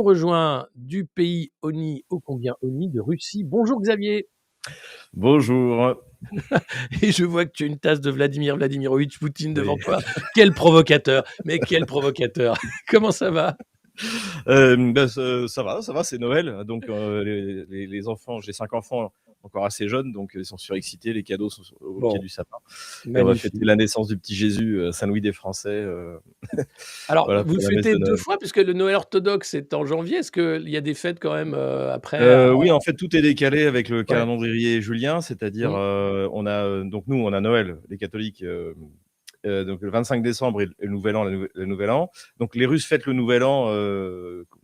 Rejoint du pays honni, ô combien honni, de Russie. Bonjour Xavier. Bonjour. Et je vois que tu as une tasse de Vladimir Vladimirovitch Poutine devant Oui. toi. Quel provocateur, mais quel provocateur. Comment ça va? Ça va, c'est Noël. Donc, les enfants, j'ai 5 enfants encore assez jeunes, donc ils sont surexcités. Les cadeaux sont au pied Bon, du sapin. Et on va fêter magnifique. la naissance du petit Jésus, Saint-Louis des Français, Alors, voilà, vous pour la messe fêtez de 2 Noël. fois puisque le Noël orthodoxe est en janvier. Est-ce qu'il y a des fêtes quand même, après à Oui, en fait, tout est décalé avec le ouais. calendrier julien, c'est-à-dire, Mmh. donc nous, on a Noël, les catholiques, donc le 25 décembre et le Nouvel An, le Nouvel An. Donc les Russes fêtent le Nouvel An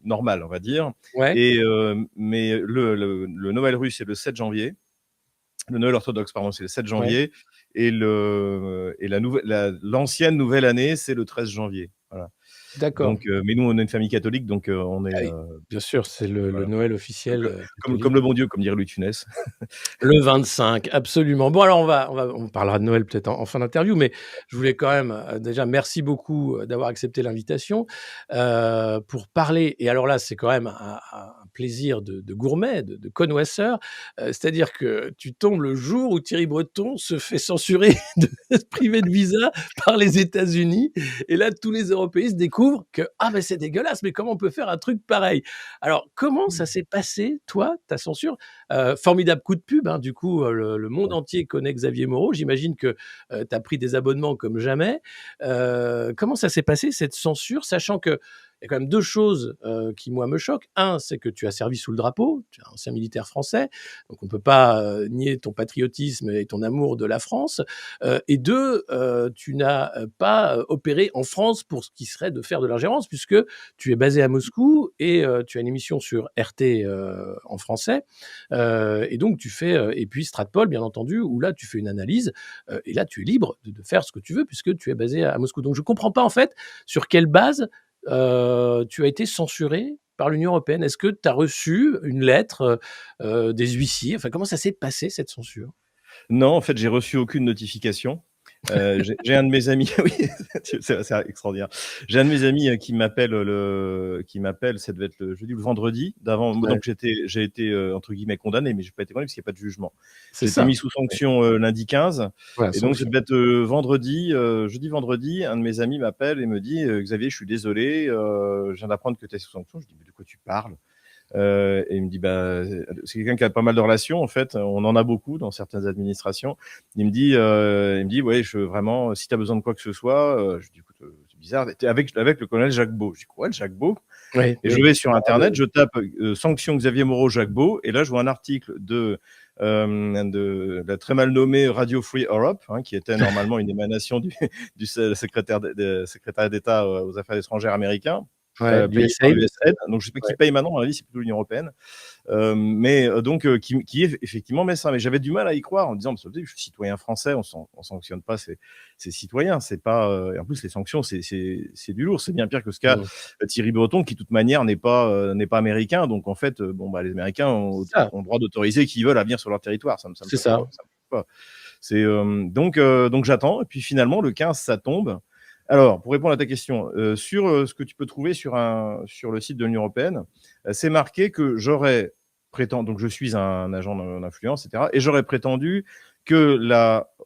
normal, on va dire. Ouais, Mais le Noël russe, c'est le 7 janvier. Le Noël orthodoxe, pardon, c'est le 7 ouais. janvier. Et l'ancienne nouvelle année, c'est le 13 janvier. Voilà. D'accord. Donc, mais nous, on est une famille catholique, donc on Ah est, oui, bien sûr, c'est le voilà. Noël Comme, officiel, comme catholique. le bon Dieu, comme dirait Louis de Funès. Le 25, absolument. Bon, alors on parlera de Noël peut-être en fin d'interview, mais je voulais quand même, déjà merci beaucoup, d'avoir accepté l'invitation, pour parler et alors là, c'est quand même un plaisir de gourmet, de connoisseur, c'est-à-dire que tu tombes le jour où Thierry Breton se fait censurer, priver de visa par les États-Unis et là, tous les Européistes découvrent que: «Ah, mais c'est dégueulasse, mais comment on peut faire un truc pareil?» Alors, comment ça s'est passé, toi, ta censure? Formidable coup de pub, hein, du coup, le monde entier connaît Xavier Moreau. J'imagine que, tu as pris des abonnements comme jamais. Comment ça s'est passé cette censure? Sachant qu'il y a quand même 2 choses, qui moi me choquent. Un, c'est que tu as servi sous le drapeau, tu es un ancien militaire français, donc on peut pas, nier ton patriotisme et ton amour de la France. Et 2, tu n'as, pas, opéré en France pour ce qui serait de faire de l'ingérence puisque tu es basé à Moscou et tu as une émission sur RT, en français. Et donc tu fais, et puis Stratpol, bien entendu, où là tu fais une analyse, et là tu es libre de faire ce que tu veux puisque tu es basé à Moscou. Donc je comprends pas en fait sur quelle base, tu as été censuré par l'Union européenne. Est-ce que tu as reçu une lettre, des huissiers? Enfin, comment ça s'est passé cette censure? Non, en fait, j'ai reçu aucune notification. J'ai un de mes amis, oui, c'est extraordinaire. J'ai un de mes amis qui m'appelle, ça devait être le jeudi ou le vendredi d'avant. Ouais, Donc j'ai été entre guillemets condamné, mais j'ai pas été condamné parce qu'il n'y a pas de jugement. c'est J'ai été ça. mis sous Ouais. sanction lundi 15. Voilà, Et donc ça sanction. devait être vendredi, jeudi, vendredi, un de mes amis m'appelle et me dit Xavier, je suis désolé, je viens d'apprendre que tu es sous sanction. Je dis mais de quoi tu parles? Et il me dit bah c'est quelqu'un qui a pas mal de relations en fait, on en a beaucoup dans certaines administrations. Il me dit ouais, vraiment si tu as besoin de quoi que ce soit, je dis écoute, c'est bizarre, tu es avec le colonel Jacques Beau. Je dis quoi, le Jacques Beau? Oui, Et je oui. vais sur internet, je tape sanction Xavier Moreau Jacques Beau, et là je vois un article de la très mal nommée Radio Free Europe, hein, qui était normalement une émanation du secrétaire d'État aux affaires étrangères américain, Ouais, payé par USAID. l'USAID. Donc je sais pas qui Ouais. paye maintenant, à mon avis c'est plutôt l'Union européenne. Qui effectivement met ça. Mais j'avais du mal à y croire en disant, je suis citoyen français, on sanctionne pas ces citoyens. C'est pas, et en plus les sanctions c'est du lourd, c'est bien pire que ce qu'a Mmh. Thierry Breton, qui de toute manière n'est pas américain. Donc en fait, bon bah les Américains ont, C'est ça, ont le droit d'autoriser qui veulent à venir sur leur territoire. Ça me c'est choque ça. pas. Ça me choque pas. Donc j'attends, et puis finalement le 15 ça tombe. Alors, pour répondre à ta question, sur ce que tu peux trouver sur le site de l'Union européenne, c'est marqué que donc je suis un agent d'influence, etc. Et j'aurais prétendu que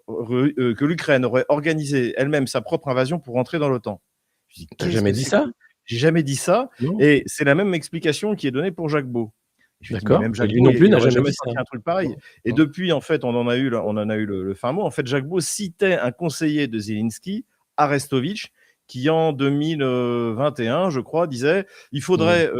que l'Ukraine aurait organisé elle-même sa propre invasion pour rentrer dans l'OTAN. Je dis, Tu as qu'est-ce jamais que dit c'est que ça? J'ai jamais dit ça. Non? Et c'est la même explication qui est donnée pour Jacques Beau. Je lui dis, mais D'accord. même Et Jacques lui Beau, non il plus n'a n'aurait jamais jamais dit ça? sorti un truc pareil. Non, Et non. depuis, en fait, on en a eu le fin mot. En fait, Jacques Beau citait un conseiller de Zelensky, Arestovitch, qui en 2021, je crois, disait il Mmh. faudrait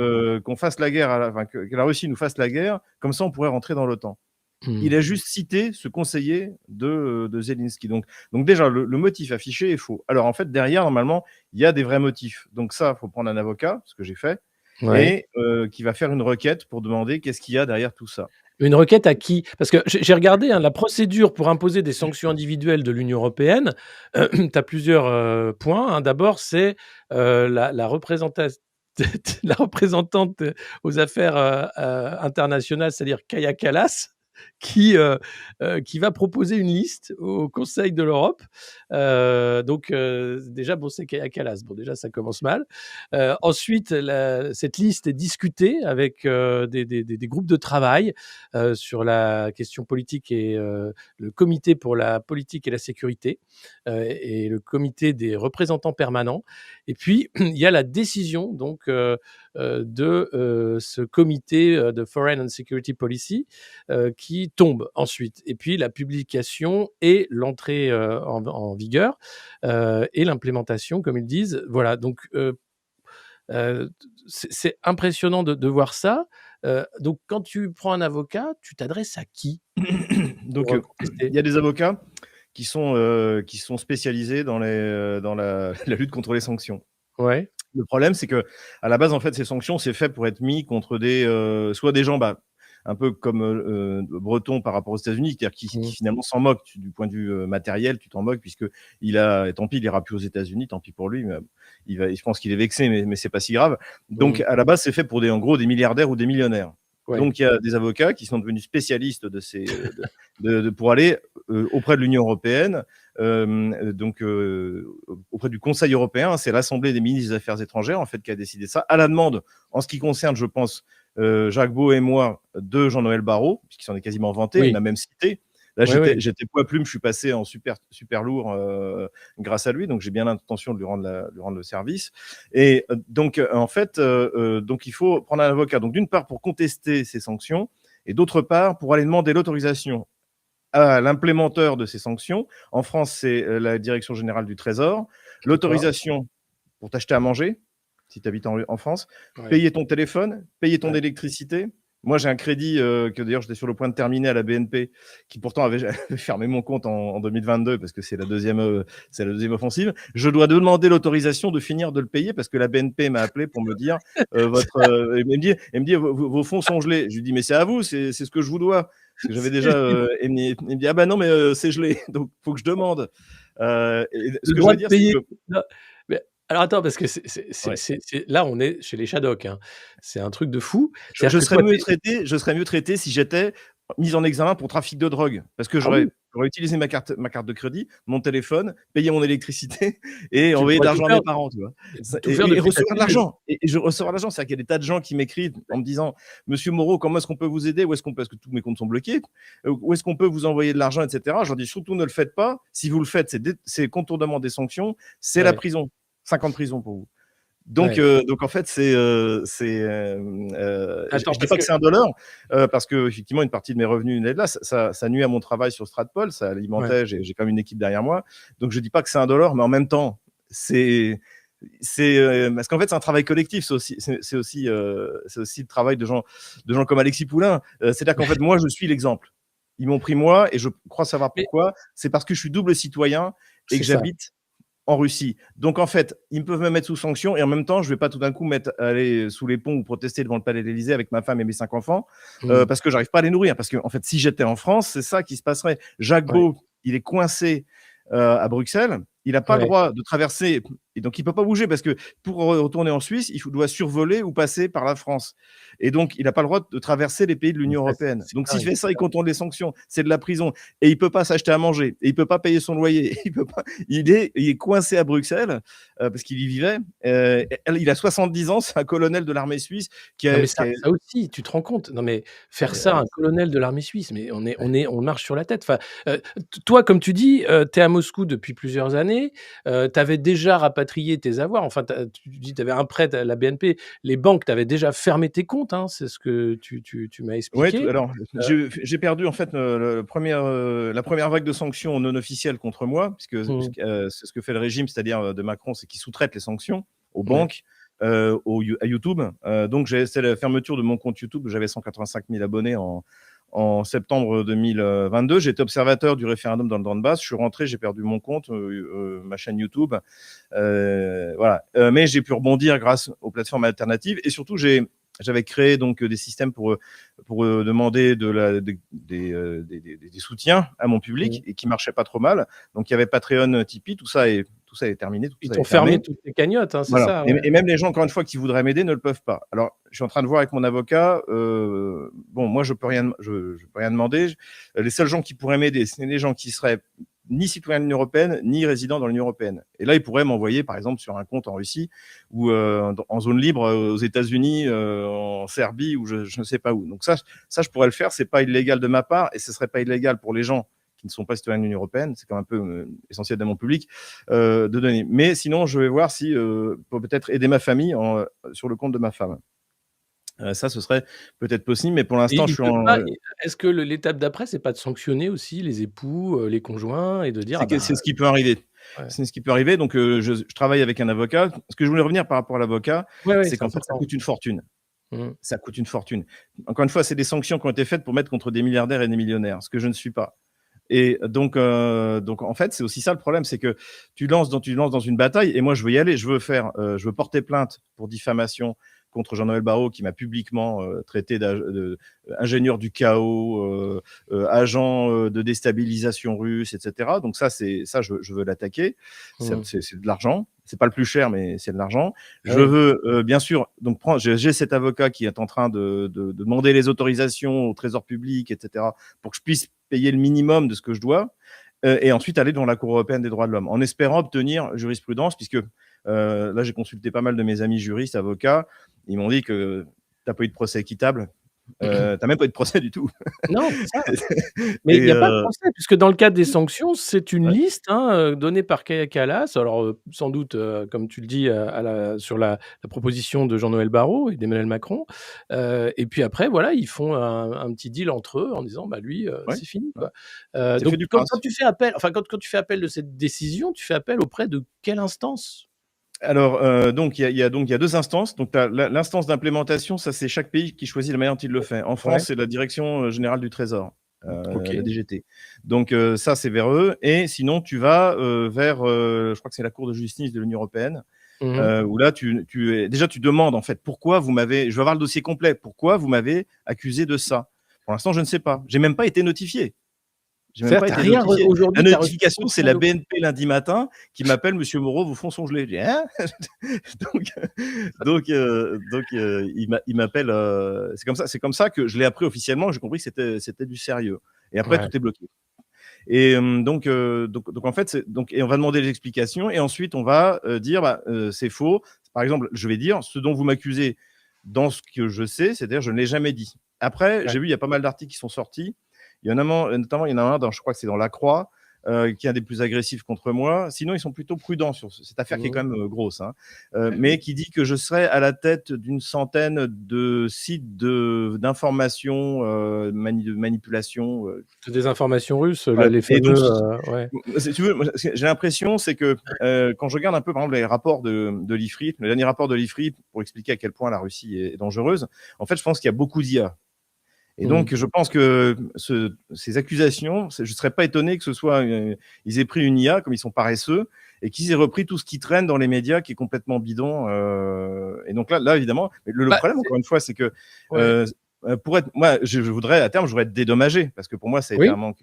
qu'on fasse la guerre, que la Russie nous fasse la guerre, comme ça on pourrait rentrer dans l'OTAN. Mmh. Il a juste cité ce conseiller de Zelensky. Donc déjà, le motif affiché est faux. Alors en fait, derrière, normalement, il y a des vrais motifs. Donc ça, il faut prendre un avocat, ce que j'ai fait, Ouais. et qui va faire une requête pour demander qu'est-ce qu'il y a derrière tout ça. Une requête à qui? Parce que j'ai regardé, hein, la procédure pour imposer des sanctions individuelles de l'Union européenne, tu as plusieurs, points, hein. D'abord, c'est, la la représentante aux affaires, internationales, c'est-à-dire Kaja Kallas. qui va proposer une liste au Conseil de l'Europe. Donc, déjà, bon, c'est à Calas. Bon, déjà, ça commence mal. Ensuite, cette liste est discutée avec des groupes de travail sur la question politique et le comité pour la politique et la sécurité et le comité des représentants permanents. Et puis, il y a la décision donc de ce comité de Foreign and Security Policy qui tombe ensuite. Et puis la publication et l'entrée en vigueur et l'implémentation, comme ils disent. Voilà, donc c'est impressionnant de voir ça. Donc quand tu prends un avocat, tu t'adresses à qui Donc, pour il contester? y a des avocats qui sont spécialisés dans la lutte contre les sanctions. Ouais. Le problème, c'est que à la base, en fait, ces sanctions, c'est fait pour être mis contre soit des gens, un peu comme Breton par rapport aux États-Unis, c'est-à-dire qui Mmh. finalement s'en moquent du point de vue matériel, tu t'en moques puisque tant pis, il ira plus aux États-Unis, tant pis pour lui, mais je pense qu'il est vexé, mais c'est pas si grave. Donc Mmh. à la base, c'est fait pour en gros des milliardaires ou des millionnaires. Ouais. Donc il y a des avocats qui sont devenus spécialistes pour aller auprès de l'Union européenne, auprès du Conseil européen. C'est l'Assemblée des ministres des Affaires étrangères en fait qui a décidé ça à la demande, en ce qui concerne, je pense, Jacques Beau et moi, de Jean-Noël Barrot, puisqu'il s'en est quasiment vanté, il Oui. m'a même cité. Là, Oui, oui. j'étais poids plume, je suis passé en super, super lourd grâce à lui, donc j'ai bien l'intention de lui rendre le service. Et en fait, donc il faut prendre un avocat. Donc d'une part pour contester ces sanctions, et d'autre part pour aller demander l'autorisation à l'implémenteur de ces sanctions. En France, c'est la Direction générale du Trésor. D'accord. L'autorisation pour t'acheter à manger, si tu habites en France, Ouais. payer ton téléphone, payer ton Ouais. électricité. Moi, j'ai un crédit que d'ailleurs j'étais sur le point de terminer à la BNP, qui pourtant avait fermé mon compte en 2022 parce que c'est la deuxième offensive. Je dois demander l'autorisation de finir de le payer parce que la BNP m'a appelé pour me dire elle me dit vos fonds sont gelés. Je lui dis mais c'est à vous, c'est ce que je vous dois. Parce que j'avais déjà, il me dit ah bah non mais c'est gelé, donc faut que je demande. Et ce Le que je droit veux de dire, c'est payer. que Non, mais alors attends, parce que ouais. là, on est chez les Shadocks, hein. C'est un truc de fou. C'est-à-dire Je que serais toi, mieux tu es traité si j'étais mis en examen pour trafic de drogue. Parce que ah oui, j'aurais utilisé ma carte de crédit, mon téléphone, payé mon électricité et tu envoyé de pourrais tout l'argent à faire mes parents, tu vois? tout faire Et depuis ta recevoir de cellule. l'argent et je recevoir de l'argent. C'est-à-dire qu'il y a des tas de gens qui m'écrivent en me disant: «Monsieur Moreau, comment est-ce qu'on peut vous aider? Où est-ce qu'on peut» parce que tous mes comptes sont bloqués. «Où est-ce qu'on peut vous envoyer de l'argent?» et cetera. Je leur dis: «Surtout ne le faites pas. Si vous le faites, c'est contournement des sanctions, c'est la Ouais, prison. 5 ans de prison pour vous». ouais. Donc en fait, Attends, je dis parce pas que que c'est indolore, parce qu'effectivement, une partie de mes revenus n'est de là. Ça nuit à mon travail sur Stratpol, ça ouais, alimentait, j'ai quand même une équipe derrière moi. Donc je dis pas que c'est indolore, mais en même temps, parce qu'en fait, c'est un travail collectif. C'est aussi le travail de gens comme Alexis Poulain. C'est-à-dire qu'en fait, moi, je suis l'exemple. Ils m'ont pris moi, et je crois savoir mais pourquoi. C'est parce que je suis double citoyen et c'est que ça. j'habite en Russie. Donc en fait, ils peuvent me mettre sous sanction et en même temps, je vais pas tout d'un coup aller sous les ponts ou protester devant le palais de l'Élysée avec ma femme et mes 5 enfants Mmh. parce que j'arrive pas à les nourrir. Parce que en fait, si j'étais en France, c'est ça qui se passerait. Jacques Ouais, Beau, il est coincé à Bruxelles. Il n'a pas le ouais. droit de traverser et donc il peut pas bouger parce que pour retourner en Suisse, doit survoler ou passer par la France. Et donc, il n'a pas le droit de traverser les pays de Mais l'Union ça, européenne. c'est Donc, s'il dingue, fait c'est ça, il dingue. contourne les sanctions. C'est de la prison. Et il peut pas s'acheter à manger. Et il peut pas payer son loyer. Il peut pas. Il est coincé à Bruxelles parce qu'il y vivait. Il a 70 ans. C'est un colonel de l'armée suisse qui Non, mais a, qui ça a- ça aussi, tu te rends compte? Non, mais faire ça à euh, un colonel de l'armée suisse, mais on marche sur la tête. Enfin, toi, comme tu dis, tu es à Moscou depuis plusieurs années, tu avais déjà rapatrié tes avoirs. Enfin, tu dis tu avais un prêt à la BNP. Les banques t'avaient déjà fermé tes comptes, hein, c'est ce que tu m'as Ouais, expliqué. alors j'ai perdu en fait la première vague de sanctions non officielles contre moi, Mmh. c'est ce que fait le régime, c'est-à-dire de Macron, c'est qu'il sous-traite les sanctions aux Ouais. banques, à YouTube. C'est la fermeture de mon compte YouTube. J'avais 185 000 abonnés en septembre 2022. J'étais observateur du référendum dans le Donbass. Je suis rentré, j'ai perdu mon compte, ma chaîne YouTube. Voilà. Mais j'ai pu rebondir grâce aux plateformes alternatives et surtout j'avais créé donc des systèmes pour demander des soutiens à mon Mmh. public et qui marchaient pas trop mal. Donc il y avait Patreon, Tipeee, tout ça tout ça est terminé, tout Ils ça t'ont est fermé. fermé toutes les cagnottes, hein, c'est Voilà, ça? Ouais. et même les gens, encore une fois, qui voudraient m'aider ne le peuvent pas. Alors, je suis en train de voir avec mon avocat, bon, moi, je peux rien demander. Les seuls gens qui pourraient m'aider, c'est les gens qui seraient ni citoyens de l'Union européenne, ni résidents dans l'Union européenne. Et là, ils pourraient m'envoyer, par exemple, sur un compte en Russie ou en zone libre aux États-Unis, en Serbie ou je ne sais pas où. Donc ça, je pourrais le faire. C'est pas illégal de ma part et ce serait pas illégal pour les gens qui ne sont pas citoyens de l'Union européenne. C'est quand même un peu essentiel dans mon public de donner. Mais sinon, je vais voir si peut-être aider ma famille sur le compte de ma femme. Ça, ce serait peut-être possible, mais pour Et l'instant, je ils suis peuvent en. pas est-ce que l'étape d'après, c'est pas de sanctionner aussi les époux, les conjoints et de dire: «Ah C'est bah» ce qui peut arriver. ouais. C'est ce qui peut arriver. Donc, je travaille avec un avocat. Ce que je voulais revenir par rapport à l'avocat, Ouais, ouais, c'est c'est qu'en fait, ça important. coûte une fortune. Mmh. Ça coûte une fortune. Encore une fois, c'est des sanctions qui ont été faites pour mettre contre des milliardaires et des millionnaires, ce que je ne suis pas. Et donc en fait, c'est aussi ça le problème, c'est que tu lances dans une bataille, et moi je veux y aller, je veux porter plainte pour diffamation contre Jean-Noël Barrot qui m'a publiquement traité d'ingénieur du chaos, agent de déstabilisation russe, etc. Donc ça, je veux l'attaquer. Mmh. C'est de l'argent. C'est pas le plus cher, mais c'est de l'argent. Ah Je oui. veux bien sûr donc j'ai cet avocat qui est en train de demander les autorisations au Trésor public, etc. pour que je puisse payer le minimum de ce que je dois, et ensuite aller devant la Cour européenne des droits de l'homme, en espérant obtenir jurisprudence, puisque là, j'ai consulté pas mal de mes amis juristes, avocats. Ils m'ont dit que tu n'as pas eu de procès équitable, tu n'as même pas eu de procès du tout. Non, c'est ça. Mais il Et y a pas de procès puisque dans le cadre des sanctions, c'est une ouais, liste, hein, donnée par Kaja Kallas. Alors, sans doute, comme tu le dis, à la sur la proposition de Jean-Noël Barrot et d'Emmanuel Macron. Et puis après, voilà, ils font un petit deal entre eux en disant: «Bah, lui, ouais, c'est fini, ouais. quoi». C'est fait Donc du quand prince. tu fais appel enfin, quand tu fais appel de cette décision, tu fais appel auprès de quelle instance? Alors, donc il y a 2 instances. Donc tu as l'instance d'implémentation, ça, c'est chaque pays qui choisit la manière dont il le fait. En Ouais, France, c'est la direction, générale du Trésor, la OK. DGT. Donc ça, c'est vers eux, et sinon tu vas, vers, je crois que c'est la Cour de justice de l'Union européenne, Mmh mh. où là déjà tu demandes en fait: «Pourquoi vous m'avez» je veux avoir le dossier complet. «Pourquoi vous m'avez accusé de ça?» Pour l'instant, je ne sais pas. J'ai même pas été notifié. J'ai même C'est-à-dire pas tu as été rien re notifié. La aujourd'hui, tu as reçu notification, c'est aucun la document. BNP lundi matin qui m'appelle: «Monsieur Moreau, vos fonds sont gelés». Je dis: «Hein?» donc il m'appelle, c'est comme ça que je l'ai appris officiellement, j'ai compris que c'était du sérieux, et après Ouais. tout est bloqué. Et donc en fait, et on va demander les explications, et ensuite on va dire: «Bah, c'est faux». Par exemple, je vais dire: «Ce dont vous m'accusez, dans ce que je sais, c'est-à-dire je ne l'ai jamais dit». Après, j'ai vu, il y a pas mal d'articles qui sont sortis. Il y en a notamment, il y en a un dans, je crois que c'est dans La Croix, qui est un des plus agressifs contre moi. Sinon, ils sont plutôt prudents sur cette affaire qui est Mmh. quand même grosse, hein. Ouais, ouais. Mais qui dit que je serais à la tête d'une centaine de sites d'information, de manipulation. C'est des informations russes, là, Ouais, les et donc, fameux, ouais. si tu veux, moi, j'ai l'impression, c'est que quand je regarde un peu, par exemple, les rapports de l'IFRI, le dernier rapport de l'IFRI, pour expliquer à quel point la Russie est dangereuse, en fait, je pense qu'il y a beaucoup d'IA. Et Mmh. donc, je pense que ces accusations, je ne serais pas étonné que ce soit, ils aient pris une IA, comme ils sont paresseux, et qu'ils aient repris tout ce qui traîne dans les médias, qui est complètement bidon. Et donc là, évidemment, mais le Bah, problème, c'est encore une fois, c'est que ouais. euh, pour être, moi, je voudrais à terme, je voudrais être dédommagé, parce que pour moi, ça a été un Oui. manque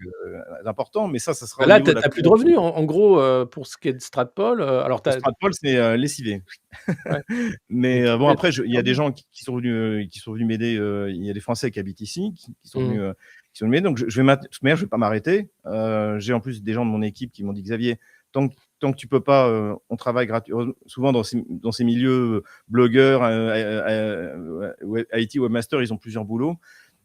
important, mais ça sera Bah, au là, niveau tu de la as plus de corruption. revenus en gros, pour ce qui est de Stratpol, alors tu Le as Stratpol, c'est lessivé. ouais, mais Mais tu bon, devais être après, il y a des perdu. gens qui sont venus m'aider. Il y a des Français qui habitent ici, qui sont Mmh. venus, m'aider. Donc, de toute manière, je vais pas m'arrêter. J'ai en plus des gens de mon équipe qui m'ont dit: «Xavier, tant que tu peux pas, on travaille gratuit». Souvent dans ces milieux, blogueurs, IT webmaster, ils ont plusieurs boulots.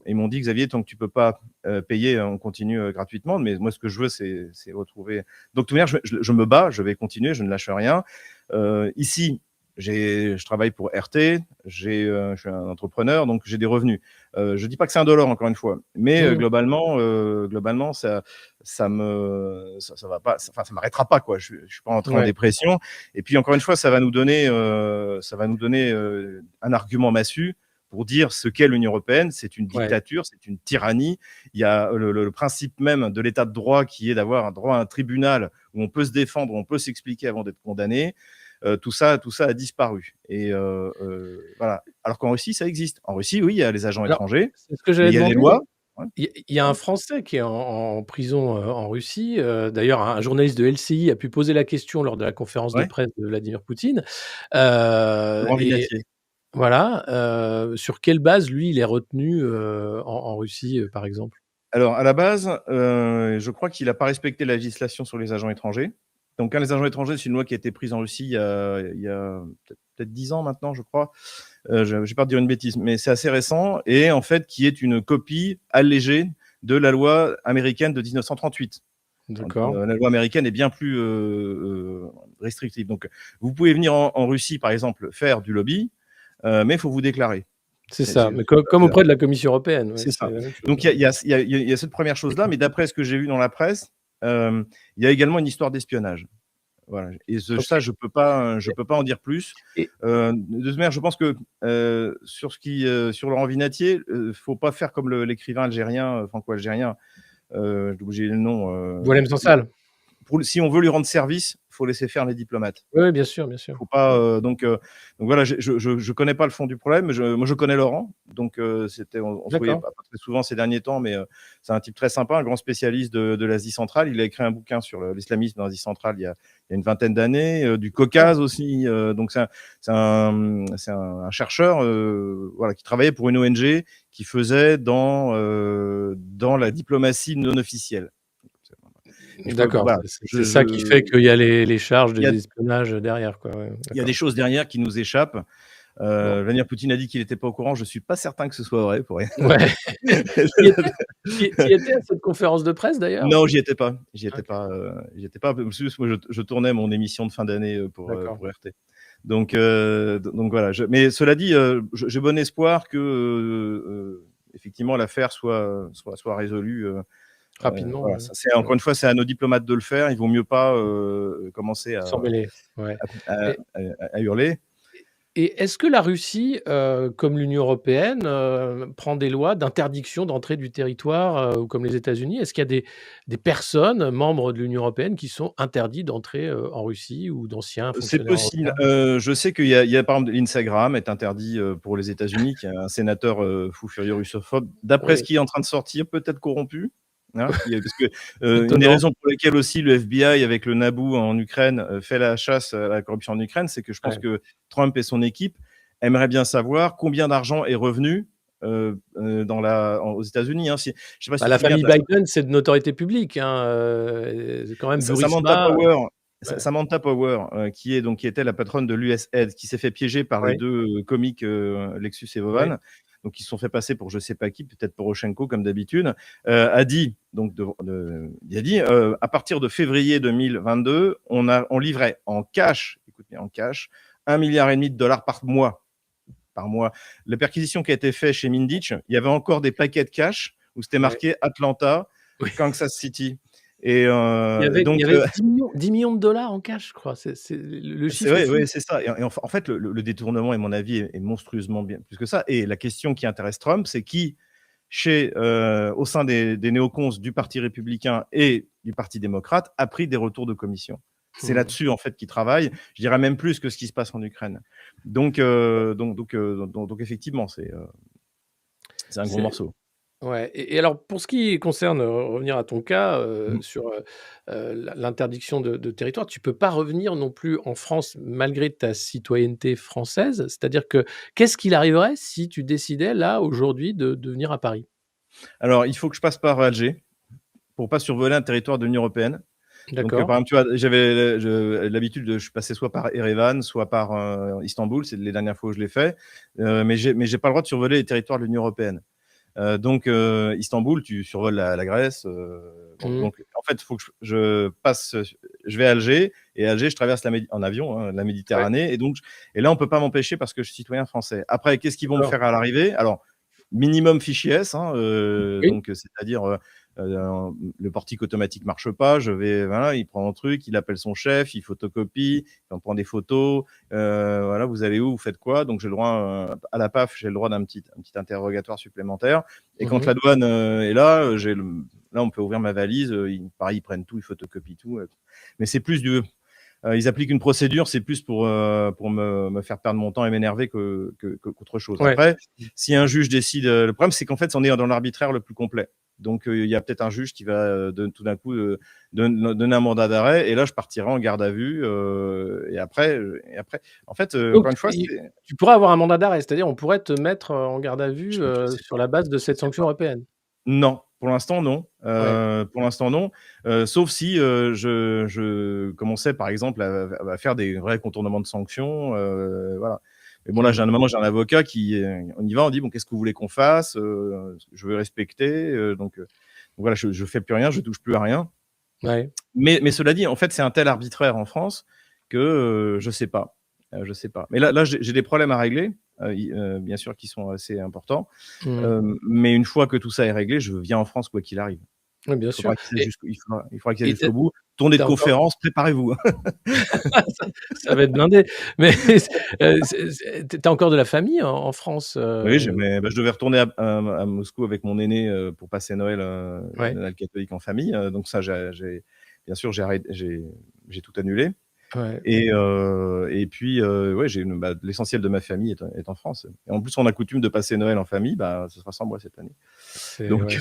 Et ils m'ont dit: «Xavier, tant que tu peux pas payer, on continue gratuitement. Mais moi, ce que je veux, c'est retrouver». Donc, de toute manière, je me bats, je vais continuer, je ne lâche rien. Ici, je travaille pour RT, je suis un entrepreneur, donc j'ai des revenus. Je dis pas que c'est indolore, encore une fois, mais Mmh. globalement, ça va pas, enfin, ça m'arrêtera pas, quoi. Je suis pas entré en Ouais. dépression. Et puis, encore une fois, ça va nous donner un argument massue pour dire ce qu'est l'Union européenne. C'est une Ouais. dictature, c'est une tyrannie. Il y a le principe même de l'état de droit, qui est d'avoir un droit à un tribunal où on peut se défendre, où on peut s'expliquer avant d'être condamné. Tout ça a disparu. Et voilà. Alors qu'en Russie, ça existe. En Russie, oui, il y a les agents Alors, étrangers, c'est ce que mais j'allais il y a des demander. lois. Ouais. Il y a un Français qui est en prison, en Russie. D'ailleurs, un journaliste de LCI a pu poser la question lors de la conférence de Ouais, presse de Vladimir Poutine. Laurent Et Vinatier. voilà, sur quelle base, lui, il est retenu, en Russie, par exemple? Alors, à la base, je crois qu'il a pas respecté la législation sur les agents étrangers. Donc, quand les agents étrangers, c'est une loi qui a été prise en Russie il y a peut-être 10 ans maintenant, je crois. J'ai peur de dire une bêtise, mais c'est assez récent et en fait, qui est une copie allégée de la loi américaine de 1938. D'accord. La loi américaine est bien plus restrictive. Donc, vous pouvez venir en Russie, par exemple, faire du lobby, mais il faut vous déclarer. C'est ça, mais comme auprès de la Commission européenne, ouais, C'est c'est ça. la même chose, Donc ouais. il y a cette première chose-là, mais d'après ce que j'ai vu dans la presse, il y a également une histoire d'espionnage. Voilà et ça, OK. je peux pas en dire plus. Et De toute manière, je pense que, sur Laurent Vinatier, faut pas faire comme l'écrivain algérien, franco-algérien, j'ai oublié le nom, Boualem Sansal? si on veut lui rendre service, faut laisser faire les diplomates. Oui, oui, bien sûr, bien sûr. Faut pas, Mmh. donc voilà, je connais pas le fond du problème, mais moi je connais Laurent, donc on se voyait D'accord. pas très souvent ces derniers temps, mais c'est un type très sympa, un grand spécialiste de l'Asie centrale. Il a écrit un bouquin sur l'islamisme dans l'Asie centrale il y a une vingtaine d'années, du D'accord. Caucase aussi, donc c'est un chercheur, voilà, qui travaillait pour une ONG qui faisait dans la diplomatie non officielle. Mais D'accord, voilà, c'est ça qui fait qu'il y a les charges il y a d'espionnage derrière, quoi, ouais, il y a des d'accord. choses derrière qui nous échappent. Bon, Vladimir Poutine a dit qu'il n'était pas au courant. Je suis pas certain que ce soit vrai pour rien. ouais. Tu y étais? Tu y étais à cette conférence de presse d'ailleurs? Non, j'y étais pas. J'y étais OK, pas. J'y étais pas. Parce que moi, je tournais mon émission de fin d'année d'accord. pour RT. Donc voilà. Mais cela dit, j'ai bon espoir que effectivement l'affaire soit résolue. Rapidement, Voilà. ouais. Ça, c'est Ouais. encore une fois, c'est à nos diplomates de le faire. Il vaut mieux pas commencer S'en mêler, ouais. à, Et à hurler. et est-ce que la Russie, comme l'Union européenne, prend des lois d'interdiction d'entrée du territoire, ou comme les États-Unis? Est-ce qu'il y a des personnes, membres de l'Union européenne, qui sont interdits d'entrer, en Russie ou d'anciens C'est fonctionnaires possible. européens? Je sais qu'il y a par exemple l'Instagram est interdit, pour les États-Unis, qui a un sénateur, fou furieux russophobe, d'après ce Oui, qui est en train de sortir, peut-être corrompu, hein, parce que, une des étonnant. raisons pour lesquelles aussi le FBI avec le NABU en Ukraine, fait la chasse à la corruption en Ukraine, c'est que je pense Ouais. que Trump et son équipe aimeraient bien savoir combien d'argent est revenu, aux États-Unis, hein. Je sais pas si Bah, tu te la souviens, famille Biden, c'est de notoriété publique, hein, quand même Samantha Burisma, Power, ouais, Samantha Power, qui était la patronne de l'USAID, qui s'est fait piéger par les ouais, 2 comiques, Lexus et ouais, Vovan, donc ils se sont fait passer pour je sais pas qui, peut-être Poroshenko comme d'habitude, a dit donc il a dit, «À partir de février 2022, on livrait en cash, écoute bien, en cash, 1,5 milliard par mois, par mois». La perquisition qui a été faite chez Minditch, il y avait encore des paquets de cash où c'était ouais. marqué Atlanta, Oui. Kansas City et Il y donc avait 10 millions de dollars en cash, je crois. C'est le c'est chiffre est vrai, fou. ouais, c'est ça et en fait, le détournement, à mon avis, est monstrueusement bien plus que ça et la question qui intéresse Trump, c'est qui au sein des néocons du parti républicain et du parti démocrate, a pris des retours de commission. C'est Mmh. là-dessus, en fait, qu'il travaille. Je dirais même plus que ce qui se passe en Ukraine. Donc effectivement, c'est un gros C'est morceau. Ouais, et alors pour ce qui concerne, revenir à ton cas, Mmh. sur, l'interdiction de territoire, tu peux pas revenir non plus en France malgré ta citoyenneté française? C'est-à-dire que qu'est-ce qu'il arriverait si tu décidais là, aujourd'hui, de venir à Paris? Alors, il faut que je passe par Alger pour pas survoler un territoire de l'Union européenne. Donc, D'accord, par exemple, tu vois, j'avais l'habitude je passais soit par Erevan, soit par Istanbul, c'est les dernières fois où je l'ai fait, mais j'ai pas le droit de survoler les territoires de l'Union européenne. Donc, Istanbul, tu survoles la Grèce. Bon, mmh, donc, en fait, il faut que je passe, je vais à Alger, et à Alger, je traverse en avion, hein, la ouais, Méditerranée, et là, on peut pas m'empêcher parce que je suis citoyen français. Après, qu'est-ce qu'ils vont me d'accord. faire à l'arrivée? Alors, minimum fichier S, hein, Oui. donc c'est-à-dire, le portique automatique marche pas, voilà, il prend un truc, il appelle son chef, il photocopie, il en prend des photos, voilà, vous allez où, vous faites quoi? Donc j'ai le droit, à la PAF, j'ai le droit d'un petit interrogatoire supplémentaire et quand Mmh. la douane, est là, là, on peut ouvrir ma valise, pareil, ils prennent tout, ils photocopient tout, mais c'est plus du Ils appliquent une procédure, c'est plus pour me faire perdre mon temps et m'énerver qu'autre chose. Ouais. Après, si un juge décide, le problème c'est qu'en fait, on est dans l'arbitraire le plus complet. Donc il y a peut-être un juge qui va tout d'un coup donner un mandat d'arrêt, et là je partirai en garde à vue. Et après, en fait, Donc encore une fois, tu pourrais avoir un mandat d'arrêt, c'est-à-dire on pourrait te mettre en garde à vue, je sais sur pas, la base de je cette sais sanction pas. européenne? Non, pour l'instant non. Ouais. Pour l'instant non. Sauf si je commençais par exemple à faire des vrais contournements de sanctions, voilà. Mais bon là, Mmh. maintenant j'ai un avocat qui, on y va, on dit bon, qu'est-ce que vous voulez qu'on fasse? Je veux respecter, donc voilà, je fais plus rien, je touche plus à rien. Ouais. Mais cela dit, en fait, c'est un tel arbitraire en France que je sais pas. Je sais pas. Mais là, j'ai des problèmes à régler, bien sûr, qui sont assez importants. Mmh. Mais une fois que tout ça est réglé, je viens en France quoi qu'il arrive. Ouais, bien sûr Il faudra qu'il aille et jusqu'au bout. Tournée tu de as encore conférence, préparez-vous. ça va être blindé, mais tu as encore de la famille en France, Oui, mais bah, je devais retourner à Moscou avec mon aîné, pour passer Ouais, Noël catholique en famille. Donc ça, bien sûr, j'ai tout annulé. ouais, Et puis, ouais, l'essentiel de ma famille est en France. Et en plus, on a coutume de passer Noël en famille, bah, ce sera sans moi cette année. c'est Donc ouais,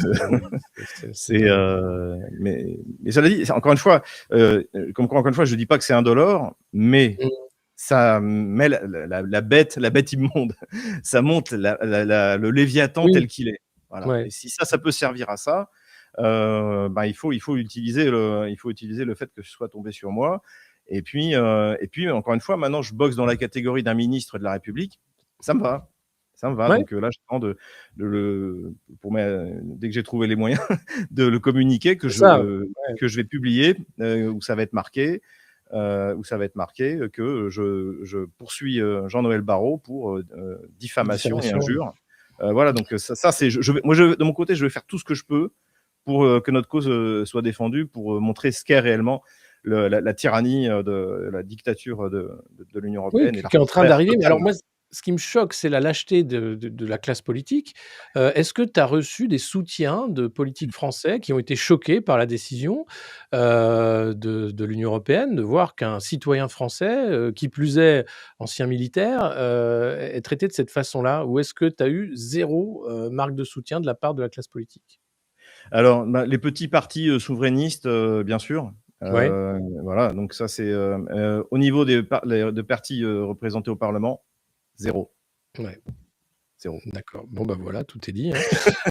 c'est c'est, dingue. mais cela dit, encore une fois, comme quoi, encore une fois, je dis pas que c'est indolore, mais Mmh, ça met la bête immonde. Ça monte le Léviathan oui, tel qu'il est. Voilà. Et ouais, si ça peut servir à ça, bah, il faut utiliser le fait que ce soit tombé sur moi. Et puis encore une fois, maintenant, je boxe dans la catégorie d'un ministre de la République. Ça me va. Ça me va. ouais, Donc là, j'attends de dès que j'ai trouvé les moyens de le communiquer, c'est ça, ouais, que je vais publier, où ça va être marqué, que je poursuis Jean-Noël Barrot pour diffamation et diffamation. injure. Voilà, donc ça c'est, de mon côté, je vais faire tout ce que je peux pour que notre cause soit défendue, pour montrer ce qu'est réellement la tyrannie de la dictature de l'Union Oui, européenne et qui est en train l'arbitraire d'arriver, mais total. alors moi, ce qui me choque, c'est la lâcheté de la classe politique. Est-ce que tu as reçu des soutiens de politiques français qui ont été choqués par la décision, de l'Union européenne de voir qu'un citoyen français, qui plus est ancien militaire, est traité de cette façon-là? Ou est-ce que tu as eu 0 marque de soutien de la part de la classe politique? Alors, bah, les petits partis souverainistes, bien sûr. Ouais, Voilà, donc ça c'est au niveau de partis représentés au Parlement, zéro, ouais, zéro. d'accord. Bon, bah, voilà, tout est dit, hein.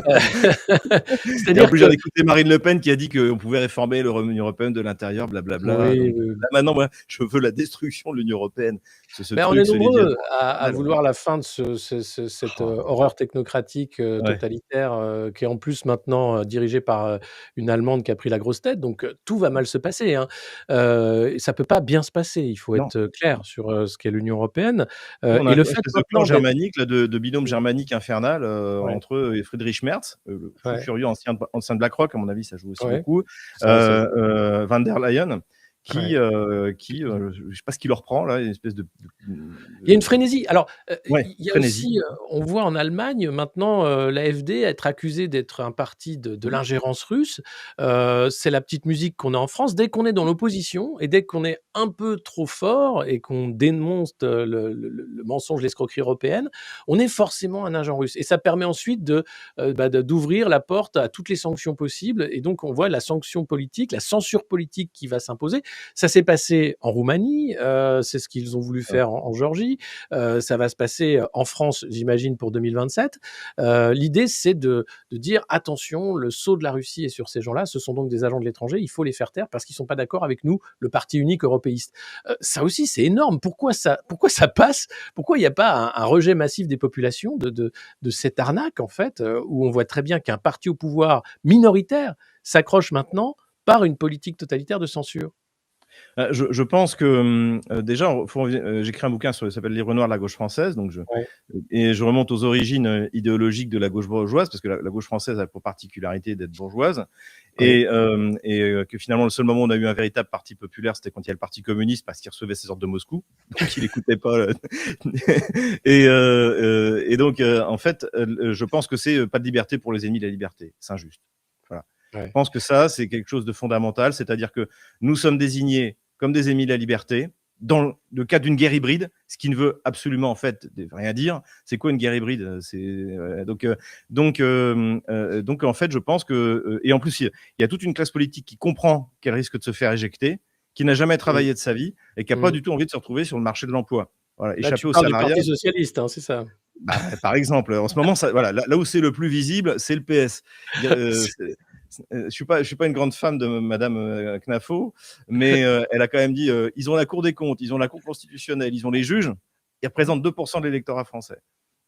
Et en C'est-à-dire plus, je viens que d'écouter Marine Le Pen qui a dit qu'on pouvait réformer l'Union européenne de l'intérieur, blablabla. oui, Donc oui, là oui. maintenant, moi, je veux la destruction de l'Union européenne. Ce Ben, on est truc, ce nombreux Léviathan à total. vouloir la fin de cette, Oh, horreur technocratique, ouais, totalitaire, qui est en plus maintenant, dirigée par, une Allemande qui a pris la grosse tête, donc tout va mal se passer, hein. Et ça peut pas bien se passer, il faut non. être, clair sur, ce qu'est l'Union européenne, Nous, on a et le une fait espèce de clan maintenant d'être germanique là, de binôme germanique infernal, ouais, entre eux et Friedrich Merz, le fou ouais, furieux ancien de BlackRock, à mon avis, ça joue aussi ouais, beaucoup. ça Van der Leyen ouais. je sais pas ce qui leur prend là, une espèce Il y a une de frénésie. Alors, ouais, il y a frénésie. aussi, on voit en Allemagne maintenant, l'AfD être accusée d'être un parti de Mmh. l'ingérence russe. C'est la petite musique qu'on a en France. Dès qu'on est dans l'opposition et dès qu'on est un peu trop fort et qu'on dénonce le mensonge, l'escroquerie européenne, on est forcément un agent russe et ça permet ensuite d'ouvrir la porte à toutes les sanctions possibles et donc on voit la sanction politique, la censure politique qui va s'imposer. Ça s'est passé en Roumanie, c'est ce qu'ils ont voulu Ouais. faire en Géorgie, ça va se passer en France, j'imagine, pour 2027. L'idée, c'est de dire attention, le sceau de la Russie est sur ces gens-là, ce sont donc des agents de l'étranger, il faut les faire taire parce qu'ils ne sont pas d'accord avec nous, le parti unique européiste. Ça aussi, c'est énorme. Pourquoi ça passe? Pourquoi il n'y a pas un rejet massif des populations de cette arnaque, en fait, où on voit très bien qu'un parti au pouvoir minoritaire s'accroche maintenant par une politique totalitaire de censure? Je pense que, déjà, j'écris un bouquin ça s'appelle «Livre noir de la gauche française», donc Ouais, je remonte aux origines idéologiques de la gauche bourgeoise, parce que la gauche française a pour particularité d'être bourgeoise, ouais. que finalement le seul moment où on a eu un véritable parti populaire, c'était quand il y a le Parti communiste, parce qu'il recevait ses ordres de Moscou, donc il n'écoutait pas. Et donc, en fait, je pense que c'est pas de liberté pour les ennemis de la liberté, c'est injuste. Voilà. Je Ouais. pense que ça, c'est quelque chose de fondamental, c'est-à-dire que nous sommes désignés comme des ennemis de la liberté, dans le cas d'une guerre hybride, ce qui ne veut absolument en fait rien dire. C'est quoi une guerre hybride? Donc en fait, je pense que et en plus il y a toute une classe politique qui comprend qu'elle risque de se faire éjecter, qui n'a jamais Mmh. travaillé de sa vie et qui n'a pas Mmh. du tout envie de se retrouver sur le marché de l'emploi. Voilà, Là, tu échapper au parles du salariat. Parti socialiste, hein, c'est ça? Bah, par exemple, en ce moment, ça, voilà, là où c'est le plus visible, c'est le PS. Je suis pas une grande fan de Madame Knafo, mais elle a quand même dit ils ont la Cour des comptes, ils ont la Cour constitutionnelle, ils ont les juges, ils représentent 2% de l'électorat français.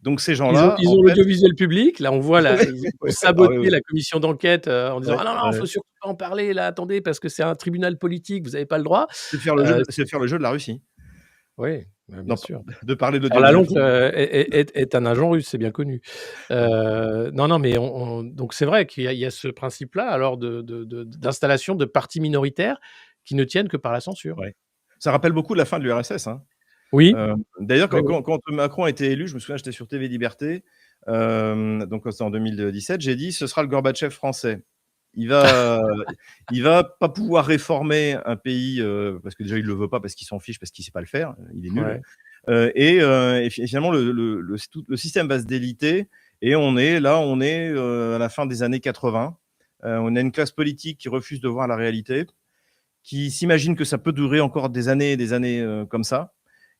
Donc ces gens-là, Ils en ont fait, l'audiovisuel public. Là, on voit là, ils ont ouais, ah oui, saboté oui, la commission d'enquête, en disant: ouais, «Ah non, non, ouais. faut surtout pas en parler là, attendez, parce que c'est un tribunal politique, vous avez pas le droit». C'est de faire le jeu de la Russie. Oui, bah, bien Non, sûr. de parler de Alors la l'audiovisuel lontre, public. est un agent russe, c'est bien connu. Non, non, mais on donc c'est vrai qu'il y a ce principe-là alors d'installation de partis minoritaires qui ne tiennent que par la censure. Ouais. Ça rappelle beaucoup la fin de l'URSS, hein. Oui, D'ailleurs, oui, oui. quand Macron a été élu, je me souviens, j'étais sur TV Liberté, donc c'était en 2017, j'ai dit: «Ce sera le Gorbatchev français. Il va il va pas pouvoir réformer un pays, parce que déjà il le veut pas, parce qu'il s'en fiche, parce qu'il sait pas le faire, il est nul, Ouais. et finalement le système va se déliter et on est, à la fin des années 80. On a une classe politique qui refuse de voir la réalité, qui s'imagine que ça peut durer encore des années, comme ça,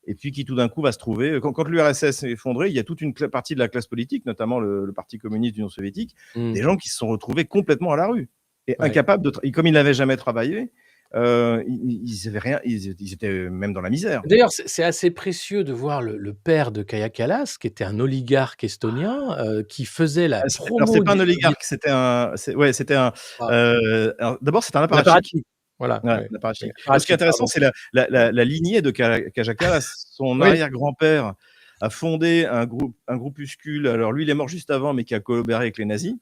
et puis qui tout d'un coup va se trouver quand l'URSS s'est effondré, il y a toute une partie de la classe politique, notamment le Parti communiste d'Union soviétique, Mmh. des gens qui se sont retrouvés complètement à la rue et Ouais. incapables et comme ils n'avaient jamais travaillé, ils avaient rien, ils étaient même dans la misère. D'ailleurs, c'est assez précieux de voir le père de Kaja Kallas, qui était un oligarque estonien, qui faisait la Alors c'est promo pas un des oligarque, soviétiques. c'était un, Ah, alors d'abord c'était un un apparatchik. apparatchik. Voilà, Ouais, ouais. Oui, l'apparatchik. Ce qui est apparatchik, intéressant, pardon. c'est la lignée de Kaja Kallas. Son Oui, arrière-grand-père a fondé un groupuscule, alors lui, il est mort juste avant, mais qui a collaboré avec les nazis,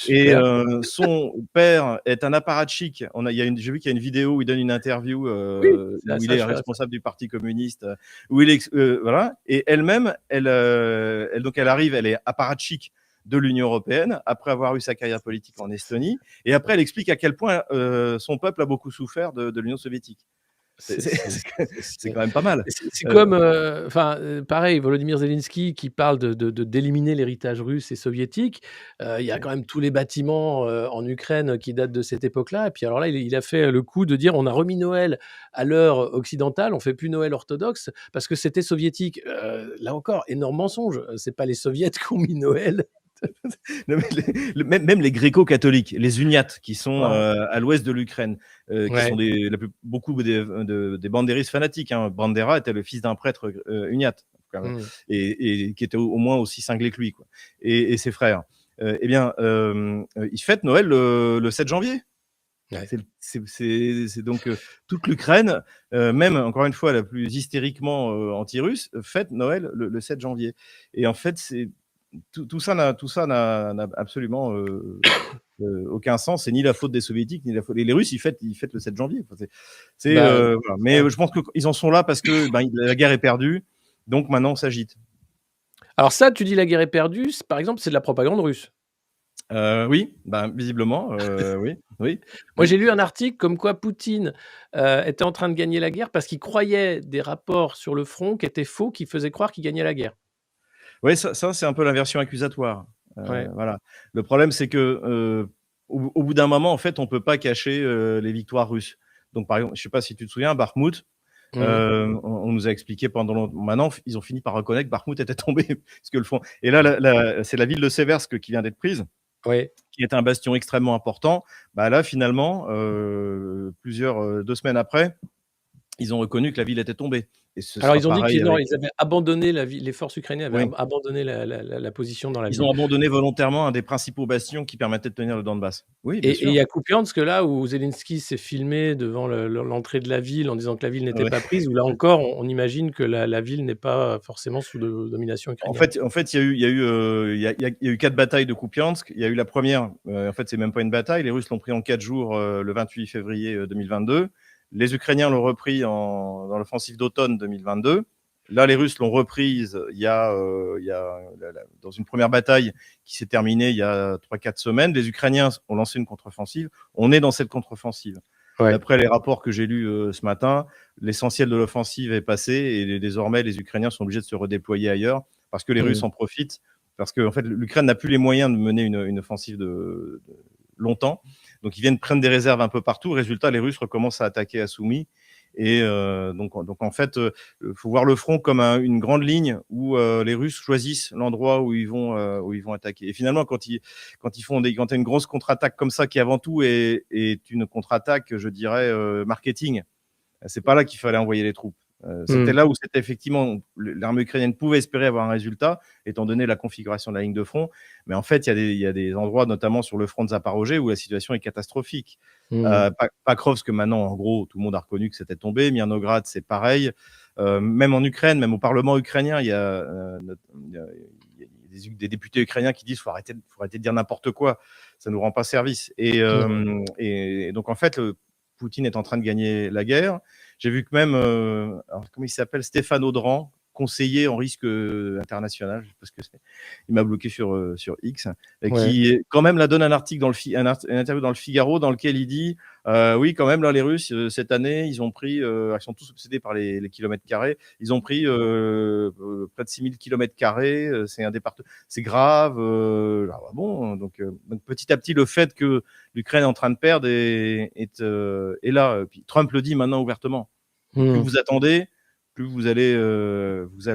et super. son père est un apparatchik. J'ai vu qu'il y a une vidéo où il donne une interview, Oui, c'est où il assez est intéressant. responsable du parti communiste, où il est voilà, et elle-même, donc elle arrive, elle est apparatchik de l'Union européenne, après avoir eu sa carrière politique en Estonie, et après elle explique à quel point son peuple a beaucoup souffert de l'Union soviétique. C'est C'est c'est c'est c'est quand même pas mal. c'est Heu, comme, enfin, pareil, Volodymyr Zelensky qui parle d'éliminer l'héritage russe et soviétique. Il y a ouais. quand même tous les bâtiments, en Ukraine qui datent de cette époque-là et puis alors là, il a fait le coup de dire: «On a remis Noël à l'heure occidentale, on fait plus Noël orthodoxe parce que c'était soviétique». Là encore, énorme mensonge, c'est pas les soviets qui ont mis Noël. Non, mais même les gréco-catholiques, les uniates qui sont Waouh! à l'ouest de l'Ukraine, qui sont Ouais. beaucoup des bandéristes fanatiques, hein. Bandera était le fils d'un prêtre uniate, quand même, Mmh. et qui était au moins aussi cinglé que lui, quoi, et ses frères. Eh bien, ils fêtent Noël le 7 janvier. Ouais. C'est donc toute l'Ukraine, même encore une fois la plus hystériquement anti-russe, fête Noël le 7 janvier, et en fait, c'est tout ça n'a absolument aucun sens. C'est ni la faute des soviétiques, ni la faute, et les Russes, ils fêtent le 7 janvier. Enfin, Bah, voilà. c'est Mais ça. je pense qu'ils en sont là parce que, ben, la guerre est perdue, donc maintenant on s'agite. Alors ça, tu dis la guerre est perdue, par exemple, c'est de la propagande russe. Oui, ben, visiblement, oui, oui, Moi, oui. j'ai lu un article comme quoi Poutine, était en train de gagner la guerre parce qu'il croyait des rapports sur le front qui étaient faux, qui faisaient croire qu'il gagnait la guerre. Ouais, ça c'est un peu la version accusatoire. Ouais. Voilà. Le problème, c'est que, au bout d'un moment, en fait, on peut pas cacher, les victoires russes. Donc par exemple, je sais pas si tu te souviens, Bakhmout, Mmh. on nous a expliqué pendant longtemps, maintenant, ils ont fini par reconnaître que Bakhmout était tombé, parce que le fond, et là, c'est la ville de Seversk qui vient d'être prise, Ouais. qui est un bastion extrêmement important. Bah, là, finalement, 2 semaines après, ils ont reconnu que la ville était tombée, et ce Alors sera ils ont dit pareil qu'ils non, avec, ils avaient abandonné la ville, les forces ukrainiennes avaient oui. abandonné la position dans la Ils ont ville. abandonné volontairement un des principaux bastions qui permettait de tenir le Donbass. Oui, bien Et il sûr. y a Kupiansk là où Zelensky s'est filmé devant l'entrée de la ville en disant que la ville n'était Ouais. pas prise, où là encore on imagine que la ville n'est pas forcément sous domination ukrainienne. En fait, il y a eu 4 batailles de Kupiansk. Il y a eu la première, en fait, c'est même pas une bataille. Les Russes l'ont pris en 4 jours, le 28 février 2022. Les Ukrainiens l'ont repris dans l'offensive d'automne 2022. Là, les Russes l'ont reprise il y a dans une première bataille qui s'est terminée il y a 3-4 semaines. Les Ukrainiens ont lancé une contre-offensive. On est dans cette contre-offensive. Ouais. D'après les rapports que j'ai lus ce matin, l'essentiel de l'offensive est passé et désormais les Ukrainiens sont obligés de se redéployer ailleurs parce que les Russes Mmh. en profitent. Parce que en fait, l'Ukraine n'a plus les moyens de mener une offensive longtemps. Donc ils viennent prendre des réserves un peu partout. Résultat, les Russes recommencent à attaquer à Soumy. Et donc en fait, faut voir le front comme une grande ligne où les Russes choisissent l'endroit où ils vont attaquer. Et finalement, quand il y a une grosse contre-attaque comme ça, qui avant tout est une contre-attaque, je dirais marketing, c'est pas là qu'il fallait envoyer les troupes. C'était Mmh. là où c'était effectivement l'armée ukrainienne pouvait espérer avoir un résultat, étant donné la configuration de la ligne de front. Mais en fait, il y a des endroits, notamment sur le front de Zaporozhye, où la situation est catastrophique. Mmh. Pakrovsk, maintenant, en gros, tout le monde a reconnu que c'était tombé. Mirnograd, c'est pareil. Même en Ukraine, même au Parlement ukrainien, il y a, des députés ukrainiens qui disent faut arrêter de dire n'importe quoi, ça nous rend pas service. Et donc en fait, Poutine est en train de gagner la guerre. J'ai vu que même, alors, comment il s'appelle, Stéphane Audran, conseiller en risque international, je sais pas ce que c'est. Il m'a bloqué sur X, Ouais. qui quand même là donne un article une interview dans le Figaro dans lequel il dit oui, quand même là les Russes cette année ils ont pris, ils sont tous obsédés par les kilomètres carrés, ils ont pris près de 6000 kilomètres carrés, c'est un département, c'est grave. Alors, bon, donc petit à petit le fait que l'Ukraine est en train de perdre est là. Puis Trump le dit maintenant ouvertement. Plus Mmh. vous attendez, plus vous allez,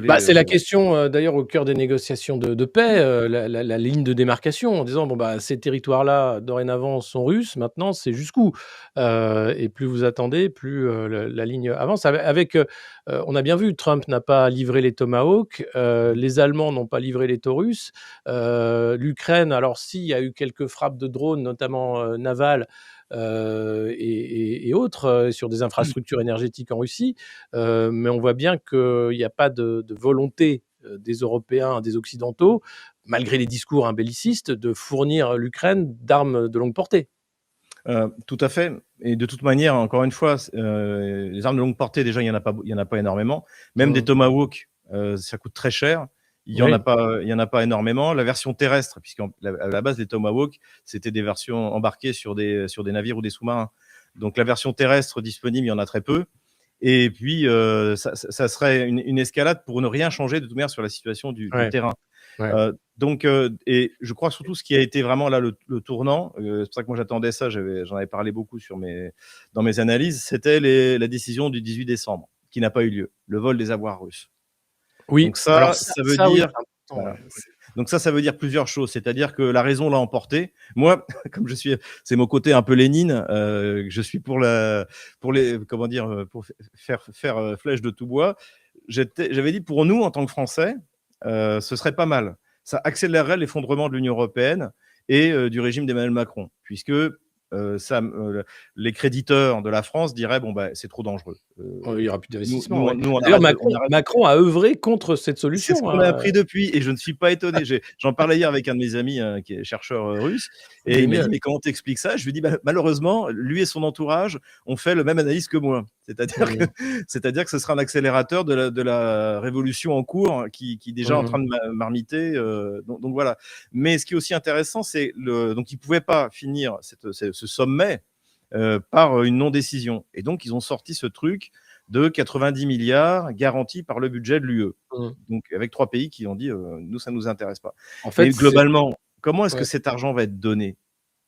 Bah, c'est la question, d'ailleurs au cœur des négociations de paix, la ligne de démarcation en disant: «Bon, bah, ces territoires-là, dorénavant, sont russes. Maintenant, c'est jusqu'où?» Et plus vous attendez, plus, le la ligne avance. On a bien vu, Trump n'a pas livré les Tomahawk, les Allemands n'ont pas livré les Taurus, l'Ukraine, alors si, il y a eu quelques frappes de drones, notamment, navales, et autres, sur des infrastructures énergétiques en Russie. Mais on voit bien qu'il n'y a pas de volonté des Européens, des Occidentaux, malgré les discours bellicistes, de fournir l'Ukraine d'armes de longue portée. Tout à fait. Et de toute manière, encore une fois, les armes de longue portée, déjà, il y en a pas énormément. Même des Mmh. Tomahawk, ça coûte très cher. Oui. Il y en a pas énormément. La version terrestre, puisqu'à la base, les Tomahawk, c'était des versions embarquées sur des navires ou des sous-marins. Donc, la version terrestre disponible, il y en a très peu. Et puis, ça serait une escalade pour ne rien changer de toute manière sur la situation du Ouais, terrain. ouais. Et je crois surtout ce qui a été vraiment là le tournant, c'est pour ça que moi j'attendais ça, j'en avais parlé beaucoup dans mes analyses, c'était la décision du 18 décembre, qui n'a pas eu lieu, le vol des avoirs russes. Oui, Donc alors ça veut ça oui, dire, c'est important, voilà, ouais. donc ça veut dire plusieurs choses, c'est-à-dire que la raison l'a emporté. Moi, comme c'est mon côté un peu Lénine, je suis pour les, comment dire, pour faire flèche de tout bois. J'avais dit pour nous en tant que Français, ce serait pas mal. Ça accélérerait l'effondrement de l'Union européenne et du régime d'Emmanuel Macron, puisque les créditeurs de la France diraient bon bah c'est trop dangereux. Il y aura plus Nous, d'investissement, nous, ouais. nous on D'ailleurs, arrête on arrête. Macron a œuvré contre cette C'est ce solution, qu'on a hein, appris depuis et je ne suis pas étonné. J'en parlais hier avec un de mes amis qui est chercheur russe et il m'a dit génial. mais comment t'expliques ça? Je lui ai dit bah, malheureusement lui et son entourage ont fait le même analyse que moi. Mmh. C'est-à-dire que ce sera un accélérateur de la révolution en cours qui est déjà en Mmh. train de marmiter. Donc voilà. Mais ce qui est aussi intéressant, c'est donc ils pouvaient pas finir ce sommet par une non-décision. Et donc ils ont sorti ce truc de 90 milliards garantis par le budget de l'UE. Mmh. Donc, avec 3 pays qui ont dit nous, ça ne nous intéresse pas. En fait, Mais c'est globalement, comment est-ce que ouais, cet argent va être donné?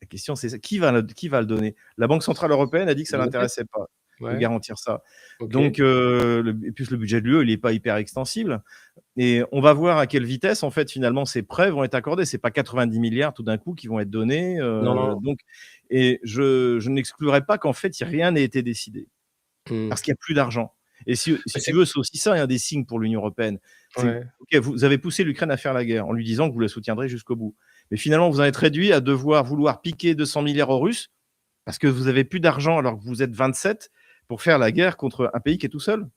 La question, c'est ça. Qui va le donner? La Banque Centrale Européenne a dit que ça ne l'OTAN? l'intéressait pas de Ouais, garantir ça. OK. Donc, et puis le budget de l'UE, il n'est pas hyper extensible. Et on va voir à quelle vitesse, en fait, finalement, ces prêts vont être accordés. Ce n'est pas 90 milliards tout d'un coup qui vont être donnés. Non, non. Et je n'exclurais pas qu'en fait, rien n'ait été décidé Mmh. parce qu'il n'y a plus d'argent. Et Mais si tu veux, c'est aussi ça un des signes pour l'Union européenne. C'est ouais. OK, vous avez poussé l'Ukraine à faire la guerre en lui disant que vous la soutiendrez jusqu'au bout. Mais finalement, vous en êtes réduit à vouloir piquer 200 milliards aux Russes parce que vous n'avez plus d'argent alors que vous êtes 27 pour faire la guerre contre un pays qui est tout seul,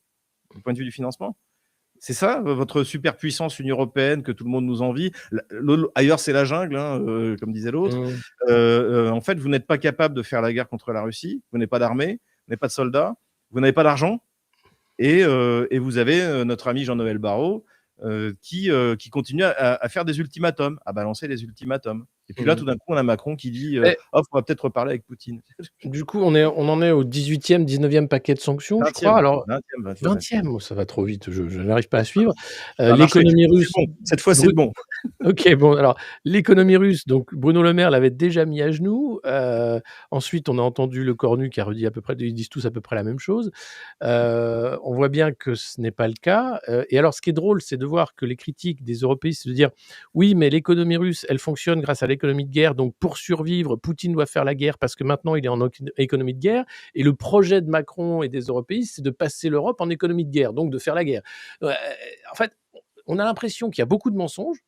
du point de vue du financement. C'est ça, votre superpuissance Union européenne que tout le monde nous envie. Ailleurs, c'est la jungle, hein, comme disait l'autre. Mmh. En fait, vous n'êtes pas capable de faire la guerre contre la Russie. Vous n'avez pas d'armée, vous n'avez pas de soldats, vous n'avez pas d'argent. Et vous avez notre ami Jean-Noël Barrot qui continue à faire des ultimatums, à balancer des ultimatums. Et puis là, Mmh. tout d'un coup, on a Macron qui dit Et «Oh, faudra peut-être reparler avec Poutine». du coup, on en est au 18e, 19e paquet de sanctions, je crois. 20e, Alors 20e, 20e, 20e, oh ça va trop vite, je n'arrive pas à suivre. Ça a marché, L'économie c'est russe, bon. Cette fois, c'est Bru le bon. OK, bon, alors l'économie russe, donc Bruno Le Maire l'avait déjà mis à genoux. Ensuite, on a entendu Le Cornu qui a redit à peu près, ils disent tous à peu près la même chose. On voit bien que ce n'est pas le cas. Et alors, ce qui est drôle, c'est de voir que les critiques des européistes se dire: «Oui, mais l'économie russe, elle fonctionne grâce à l'économie de guerre, donc pour survivre, Poutine doit faire la guerre parce que maintenant il est en économie de guerre». Et le projet de Macron et des européistes, c'est de passer l'Europe en économie de guerre, donc de faire la guerre. En fait, on a l'impression qu'il y a beaucoup de mensonges,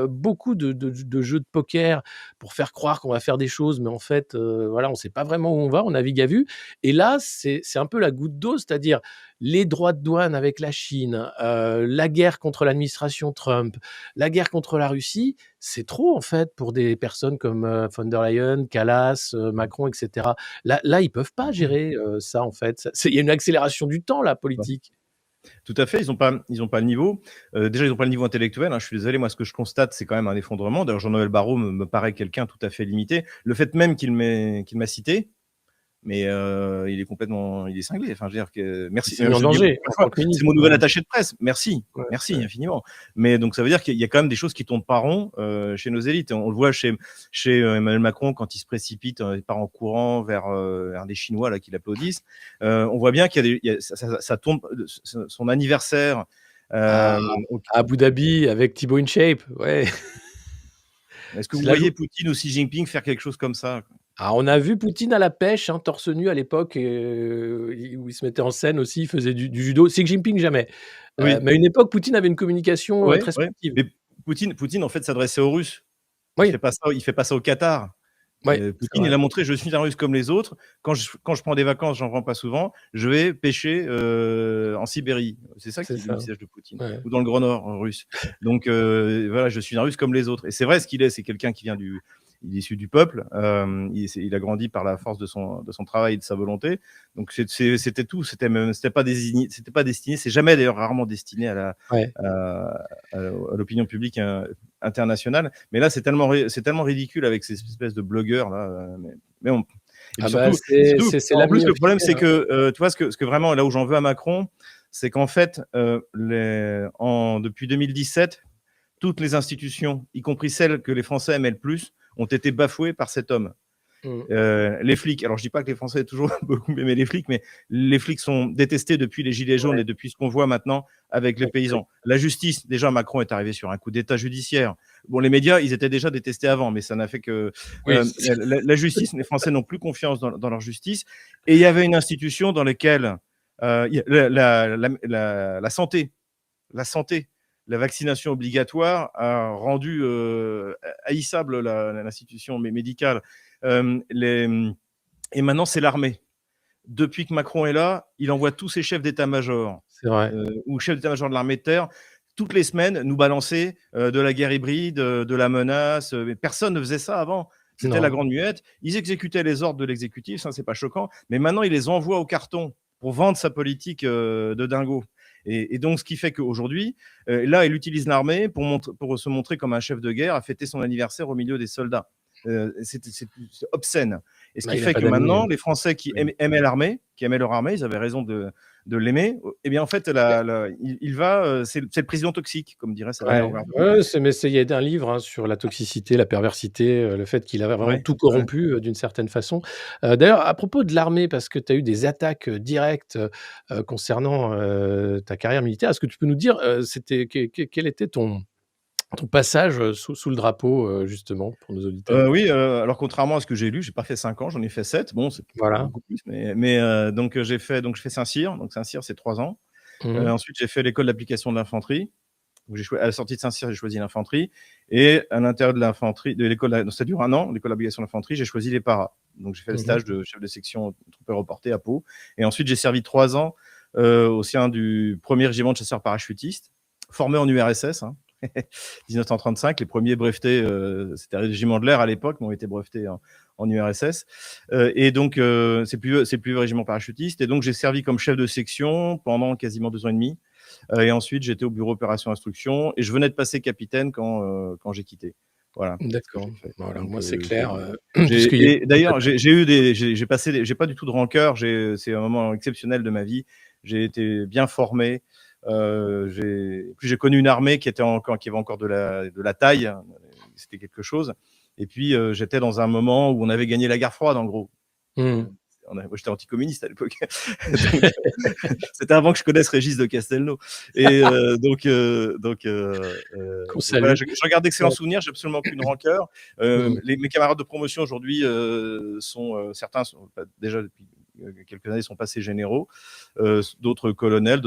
beaucoup de jeux de poker pour faire croire qu'on va faire des choses, mais en fait, voilà, on ne sait pas vraiment où on va, on navigue à vue. Et là, c'est un peu la goutte d'eau, c'est-à-dire les droits de douane avec la Chine, la guerre contre l'administration Trump, la guerre contre la Russie, c'est trop en fait pour des personnes comme, von der Leyen, Kallas, Macron et cetera. Là, ils peuvent pas gérer, ça en fait. Ça il y a une accélération du temps là, politique. Tout à fait, ils ont pas le niveau. Déjà, ils ont pas le niveau intellectuel, hein, je suis désolé, moi, ce que je constate, c'est quand même un effondrement. D'ailleurs, Jean-Noël Barrot me paraît quelqu'un tout à fait limité. Le fait même qu'il m'a cité, mais il est cinglé. Enfin, je veux dire que Il merci, s'est mis en je le dis encore danger une en fois, tant que c'est ministre. mon nouvel Ouais, attaché de presse. Merci, ouais, merci ouais. infiniment. Mais donc ça veut dire qu'il y a quand même des choses qui tournent pas rond, chez nos élites. On le voit chez Emmanuel Macron quand il se précipite, il part en courant vers des Chinois là qui l'applaudissent. On voit bien ça tombe, son anniversaire, Ah, au à Abu Dhabi avec Thibaut InShape, ouais. est-ce que C'est vous la voyez lou Poutine ou Xi Jinping faire quelque chose comme ça? On a vu Poutine à la pêche, hein, torse nu à l'époque, où il se mettait en scène aussi, il faisait du judo. Xi Jinping jamais. Oui, Mais à une époque, Poutine avait une communication, ouais, très ouais, sportive. mais Poutine en fait s'adressait aux Russes. Oui, Il fait pas ça au Qatar. ouais, c'est Poutine, vrai. il a montré: «Je suis un Russe comme les autres. Quand je prends des vacances, j'en prends pas souvent, je vais pêcher, en Sibérie». C'est ça C'est qui est le ça, message de Poutine, ouais. ou dans le Grand Nord, russe. Donc voilà, je suis un Russe comme les autres et c'est vrai ce qu'il est, c'est quelqu'un qui vient du il est issu du peuple, il a grandi par la force de son travail et de sa volonté. Donc c'était tout, c'était pas destiné, c'est jamais d'ailleurs rarement destiné Ouais. à l'opinion publique, internationale. Mais là, c'est tellement ridicule avec ces espèces de blogueurs là. Mais on, et Ah puis bah, et surtout, c'est en l'ami plus, le problème, officiel, c'est hein. que tu vois ce que vraiment là où j'en veux à Macron, c'est qu'en fait, depuis 2017, toutes les institutions, y compris celles que les Français aimaient le plus, ont été bafouées par cet homme. Mmh. Les flics, alors je dis pas que les Français aient toujours beaucoup aimé les flics, mais les flics sont détestés depuis les gilets jaunes Ouais, et depuis ce qu'on voit maintenant avec les avec paysans. La justice, déjà Macron est arrivé sur un coup d'état judiciaire. Bon, les médias, ils étaient déjà détestés avant, mais ça n'a fait que oui, la justice, les Français n'ont plus confiance dans leur justice. Et il y avait une institution dans laquelle la santé, la santé, la vaccination obligatoire a rendu haïssable l'institution médicale. Les Et maintenant, c'est l'armée. Depuis que Macron est là, il envoie tous ses chefs d'état-major, c'est vrai. ou chefs d'état-major de l'armée de terre, toutes les semaines, nous balancer, de la guerre hybride, de la menace, mais personne ne faisait ça avant. C'était la Non. grande muette. Ils exécutaient les ordres de l'exécutif, ça, c'est pas choquant, mais maintenant, il les envoie au carton pour vendre sa politique, de dingo. Et donc ce qui fait qu'aujourd'hui, là, il utilise l'armée pour se montrer comme un chef de guerre, à fêter son anniversaire au milieu des soldats. C'est obscène. Et ce Bah, qui il a fait pas que d'amis, maintenant, les Français qui mmh. aimaient l'armée, qui aimaient leur armée, ils avaient raison de l'aimer. Eh bien, en fait, il va, c'est le président toxique, comme dirait Salvador Ouais, Garcia. ouais, il y a un livre, hein, sur la toxicité, la perversité, le fait qu'il avait vraiment Ouais, tout ouais. corrompu, d'une certaine façon. D'ailleurs, à propos de l'armée, parce que tu as eu des attaques, directes, concernant, ta carrière militaire, est-ce que tu peux nous dire, c'était quel était ton passage, sous le drapeau, justement, pour nos auditeurs? Oui, alors contrairement à ce que j'ai lu, j'ai pas fait 5 ans, j'en ai fait 7. Bon, c'est pas Voilà. beaucoup plus, donc je fais Saint-Cyr. Donc Saint-Cyr, c'est 3 ans. Mmh mh. Ensuite, j'ai fait l'école d'application de l'infanterie. Donc à la sortie de Saint-Cyr, j'ai choisi l'infanterie, et à l'intérieur de l'infanterie de l'école donc ça dure 1 an, l'école d'application de l'infanterie, j'ai choisi les paras. Donc j'ai fait le Mmh. stage de chef de section troupes aéroportées à Pau, et ensuite j'ai servi 3 ans, au sein du 1er régiment de chasseurs parachutistes, formé en URSS, hein. 1935, les premiers brevetés, c'était le régiment de l'air à l'époque, mais ont été brevetés en URSS. Et donc c'est plus le régiment parachutiste, et donc j'ai servi comme chef de section pendant quasiment 2 ans et demi. Et ensuite, j'étais au bureau opération instruction, et je venais de passer capitaine quand j'ai quitté. Voilà ce que D'accord. j'ai fait. Voilà, Donc moi c'est j'ai clair, j'ai puisqu'il y a et d'ailleurs, j'ai eu des j'ai passé des j'ai pas du tout de rancœur, c'est un moment exceptionnel de ma vie. J'ai été bien formé, j'ai connu une armée qui avait encore de la taille, hein, c'était quelque chose et puis, j'étais dans un moment où on avait gagné la guerre froide, en gros. Mmh. Moi, j'étais anticommuniste à l'époque. Donc, c'était avant que je connaisse Régis de Castelnau. Et Qu'on donc voilà, salue. je garde d'excellents Ouais. souvenirs, j'ai absolument aucune rancœur. Mmh. Mes camarades de promotion aujourd'hui certains sont déjà depuis quelques années sont passés généraux, d'autres colonels,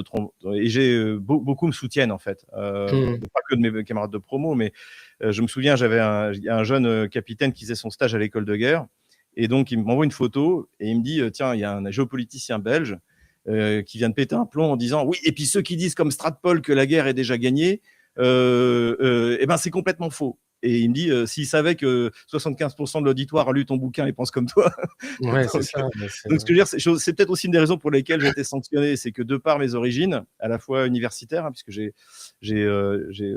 et beaucoup me soutiennent en fait. Mmh. Pas que de mes camarades de promo, mais je me souviens, il y a un jeune capitaine qui faisait son stage à l'école de guerre. Et donc, il m'envoie une photo et il me dit tiens, il y a un géopoliticien belge qui vient de péter un plomb en disant oui, et puis ceux qui disent comme Stratpol que la guerre est déjà gagnée, eh ben, c'est complètement faux. Et il me dit s'il savait que 75% de l'auditoire a lu ton bouquin et pense comme toi. Ouais, c'est donc, ça, mais c'est donc, ce que je veux dire, c'est peut-être aussi une des raisons pour lesquelles j'ai été sanctionné, c'est que de par mes origines, à la fois universitaires, hein, puisque j'ai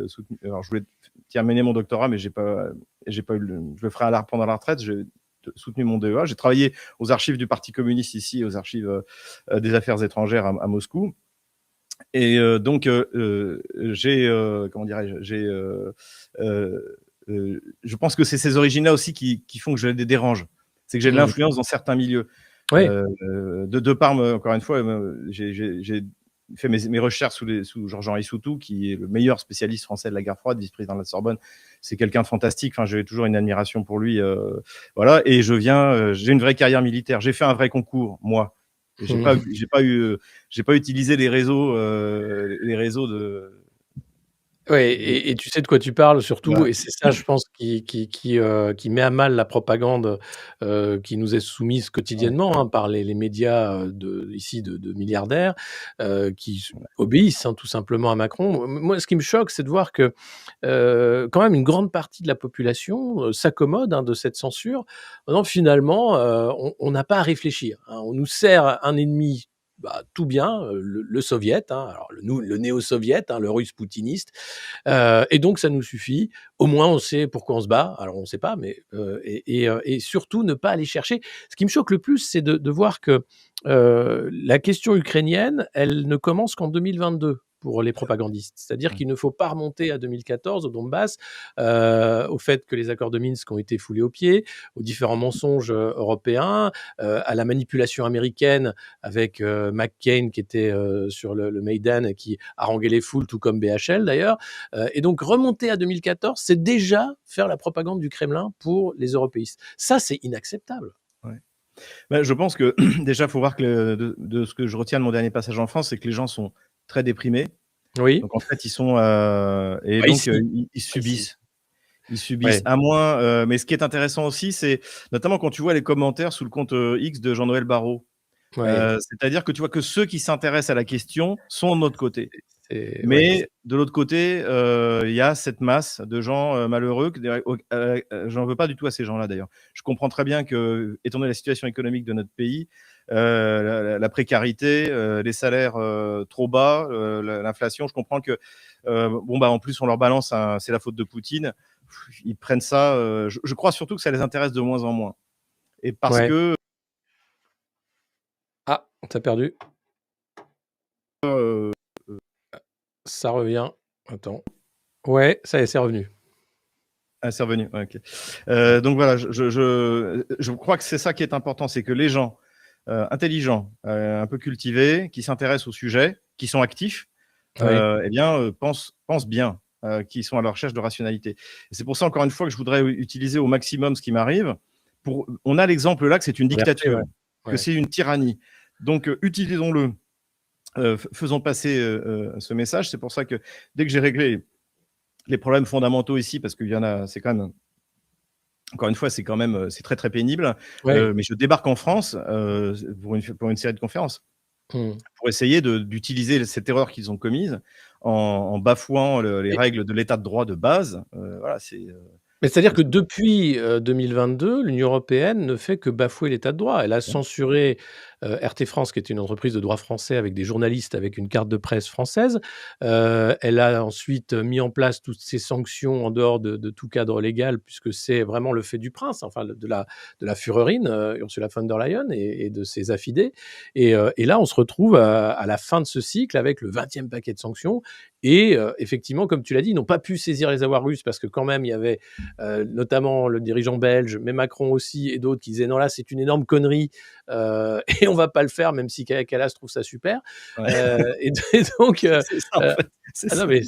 soutenu, alors je voulais terminer mon doctorat, mais j'ai pas eu je le ferai pendant la retraite. J'ai soutenu mon DEA. J'ai travaillé aux archives du Parti communiste ici, aux archives des affaires étrangères à Moscou. Et donc, comment dirais-je, je pense que c'est ces origines-là aussi qui font que je les dérange. C'est que j'ai de mmh. l'influence dans certains milieux. Oui. De par, encore une fois, j'ai fait mes recherches sous Georges-Henri Soutou, qui est le meilleur spécialiste français de la guerre froide, vice-président de la Sorbonne. C'est quelqu'un de fantastique. Enfin, j'ai toujours une admiration pour lui. Voilà. Et j'ai une vraie carrière militaire. J'ai fait un vrai concours, moi. Et Mmh. j'ai pas utilisé les réseaux de. Ouais, et tu sais de quoi tu parles surtout, Voilà. et c'est ça, je pense, qui met à mal la propagande, qui nous est soumise Ouais, quotidiennement, hein, par les médias, de milliardaires, qui obéissent, hein, tout simplement à Macron. Moi, ce qui me choque, c'est de voir que, quand même une grande partie de la population, s'accommode, hein, de cette censure. Non, finalement, on n'a pas à réfléchir, hein. On nous sert un ennemi, bah, tout bien, le soviet, hein, alors le néo-soviet, hein, le russe poutiniste, et donc ça nous suffit. Au moins on sait pourquoi on se bat. Alors on ne sait pas, mais et surtout ne pas aller chercher. Ce qui me choque le plus, c'est de voir que la question ukrainienne, elle ne commence qu'en 2022 pour les propagandistes. C'est-à-dire ouais. qu'il ne faut pas remonter à 2014 au Donbass, au fait que les accords de Minsk ont été foulés aux pieds, aux différents mensonges européens, à la manipulation américaine avec McCain qui était sur le Maïdan et qui haranguait les foules, tout comme BHL d'ailleurs. Et donc remonter à 2014, c'est déjà faire la propagande du Kremlin pour les européistes. Ça, c'est inacceptable. Ouais. Bah, je pense que déjà, il faut voir que de ce que je retiens de mon dernier passage en France, c'est que les gens sont très déprimés. Oui, Donc en fait, ils sont et pas donc ici, ils pas ici. subissent. Ils subissent. Ouais, À moins, mais ce qui est intéressant aussi, c'est notamment quand tu vois les commentaires sous le compte X de Jean-Noël Barrot. ouais, C'est-à-dire que tu vois que ceux qui s'intéressent à la question sont de notre côté. c'est ouais, Mais de l'autre côté, il y a cette masse de gens malheureux. J'en veux pas du tout à ces gens-là d'ailleurs. Je comprends très bien que, étant donné la situation économique de notre pays, la précarité, les salaires trop bas, l'inflation, je comprends que bon bah en plus on leur balance c'est la faute de Poutine. Ils prennent ça. Je crois surtout que ça les intéresse de moins en moins. Et parce ouais. que Ah, on t'a perdu. Ça revient. Attends. Ouais, ça y est, c'est revenu. ah, c'est revenu. Ouais, ok. Donc voilà, je crois que c'est ça qui est important, c'est que les gens intelligents, un peu cultivés, qui s'intéressent au sujet, qui sont actifs, Oui. eh bien, pensent bien, qui sont à la recherche de rationalité. Et c'est pour ça, encore une fois, que je voudrais utiliser au maximum ce qui m'arrive. On a l'exemple là que c'est une Alerter, dictature, ouais. que Ouais. c'est une tyrannie. Donc, utilisons-le, faisons passer ce message. C'est pour ça que dès que j'ai réglé les problèmes fondamentaux ici, parce qu'il y en a, c'est quand même, encore une fois, c'est quand même, c'est très très pénible. Ouais. Mais je débarque en France pour une série de conférences, Mmh. pour essayer d'utiliser cette erreur qu'ils ont commise en bafouant les Et règles de l'état de droit de base. Voilà, Mais c'est-à-dire que depuis, 2022, l'Union européenne ne fait que bafouer l'état de droit. Elle a Ouais. censuré, RT France, qui était une entreprise de droit français avec des journalistes avec une carte de presse française. Elle a ensuite mis en place toutes ces sanctions en dehors de tout cadre légal, puisque c'est vraiment le fait du prince, enfin de la Führerin, Ursula von der Leyen et de ses affidés et là, on se retrouve à la fin de ce cycle avec le 20e paquet de sanctions et effectivement, comme tu l'as dit, ils n'ont pas pu saisir les avoirs russes parce que quand même, il y avait notamment le dirigeant belge, mais Macron aussi et d'autres qui disaient non là c'est une énorme connerie et on va pas le faire même si Kaja Kallas trouve ça super Ouais. et donc C'est ça, en fait, c'est ah non ça. mais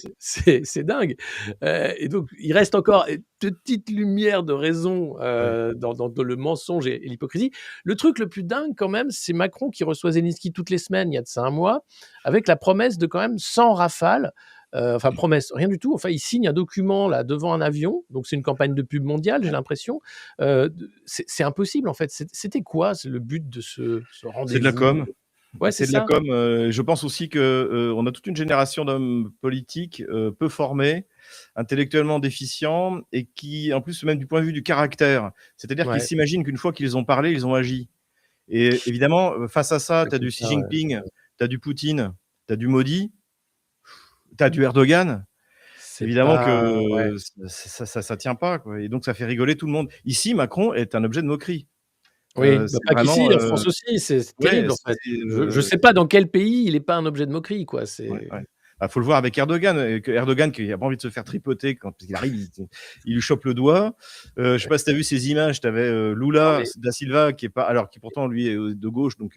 c'est dingue et donc il reste encore une petite lumière de raison Ouais. dans le mensonge et l'hypocrisie. Le truc le plus dingue quand même, c'est Macron qui reçoit Zelensky toutes les semaines il y a de ça un mois avec la promesse de quand même 100 rafales. Enfin, promesse, rien du tout. Enfin, il signe un document là devant un avion, donc c'est une campagne de pub mondiale, j'ai l'impression. C'est impossible en fait. C'était quoi le but de ce C'est de la rendez-vous? com. Ouais, c'est C'est de la ça. com. Je pense aussi que on a toute une génération d'hommes politiques peu formés, intellectuellement déficients et qui, en plus, même du point de vue du caractère, c'est-à-dire qu'ils Ouais, s'imaginent qu'une fois qu'ils ont parlé, ils ont agi. Et évidemment, face à ça, ouais, tu as comme du Xi ça, ouais. Jinping, tu as du Poutine, tu as du Modi, tu as du Erdogan. C'est Évidemment pas ouais. que ça tient pas, quoi, et donc ça fait rigoler tout le monde. Ici, Macron est un objet de moquerie. Oui, bah, C'est pas vraiment, qu'ici, en France aussi, c'est ouais, terrible en fait. Je sais pas dans quel pays il est pas un objet de moquerie, quoi. ouais, C'est ouais. Bah, faut le voir avec Erdogan, que Erdogan qui a pas envie de se faire tripoter quand il arrive, il lui chope le doigt. Je sais pas si tu as vu ces images, tu avais, non Lula mais da Silva qui est pas, alors qui pourtant lui est, de gauche, donc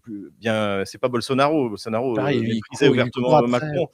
plus bien, c'est pas Bolsonaro. Bolsonaro, pareil, lui, méprisait il lui court ouvertement, après. Macron,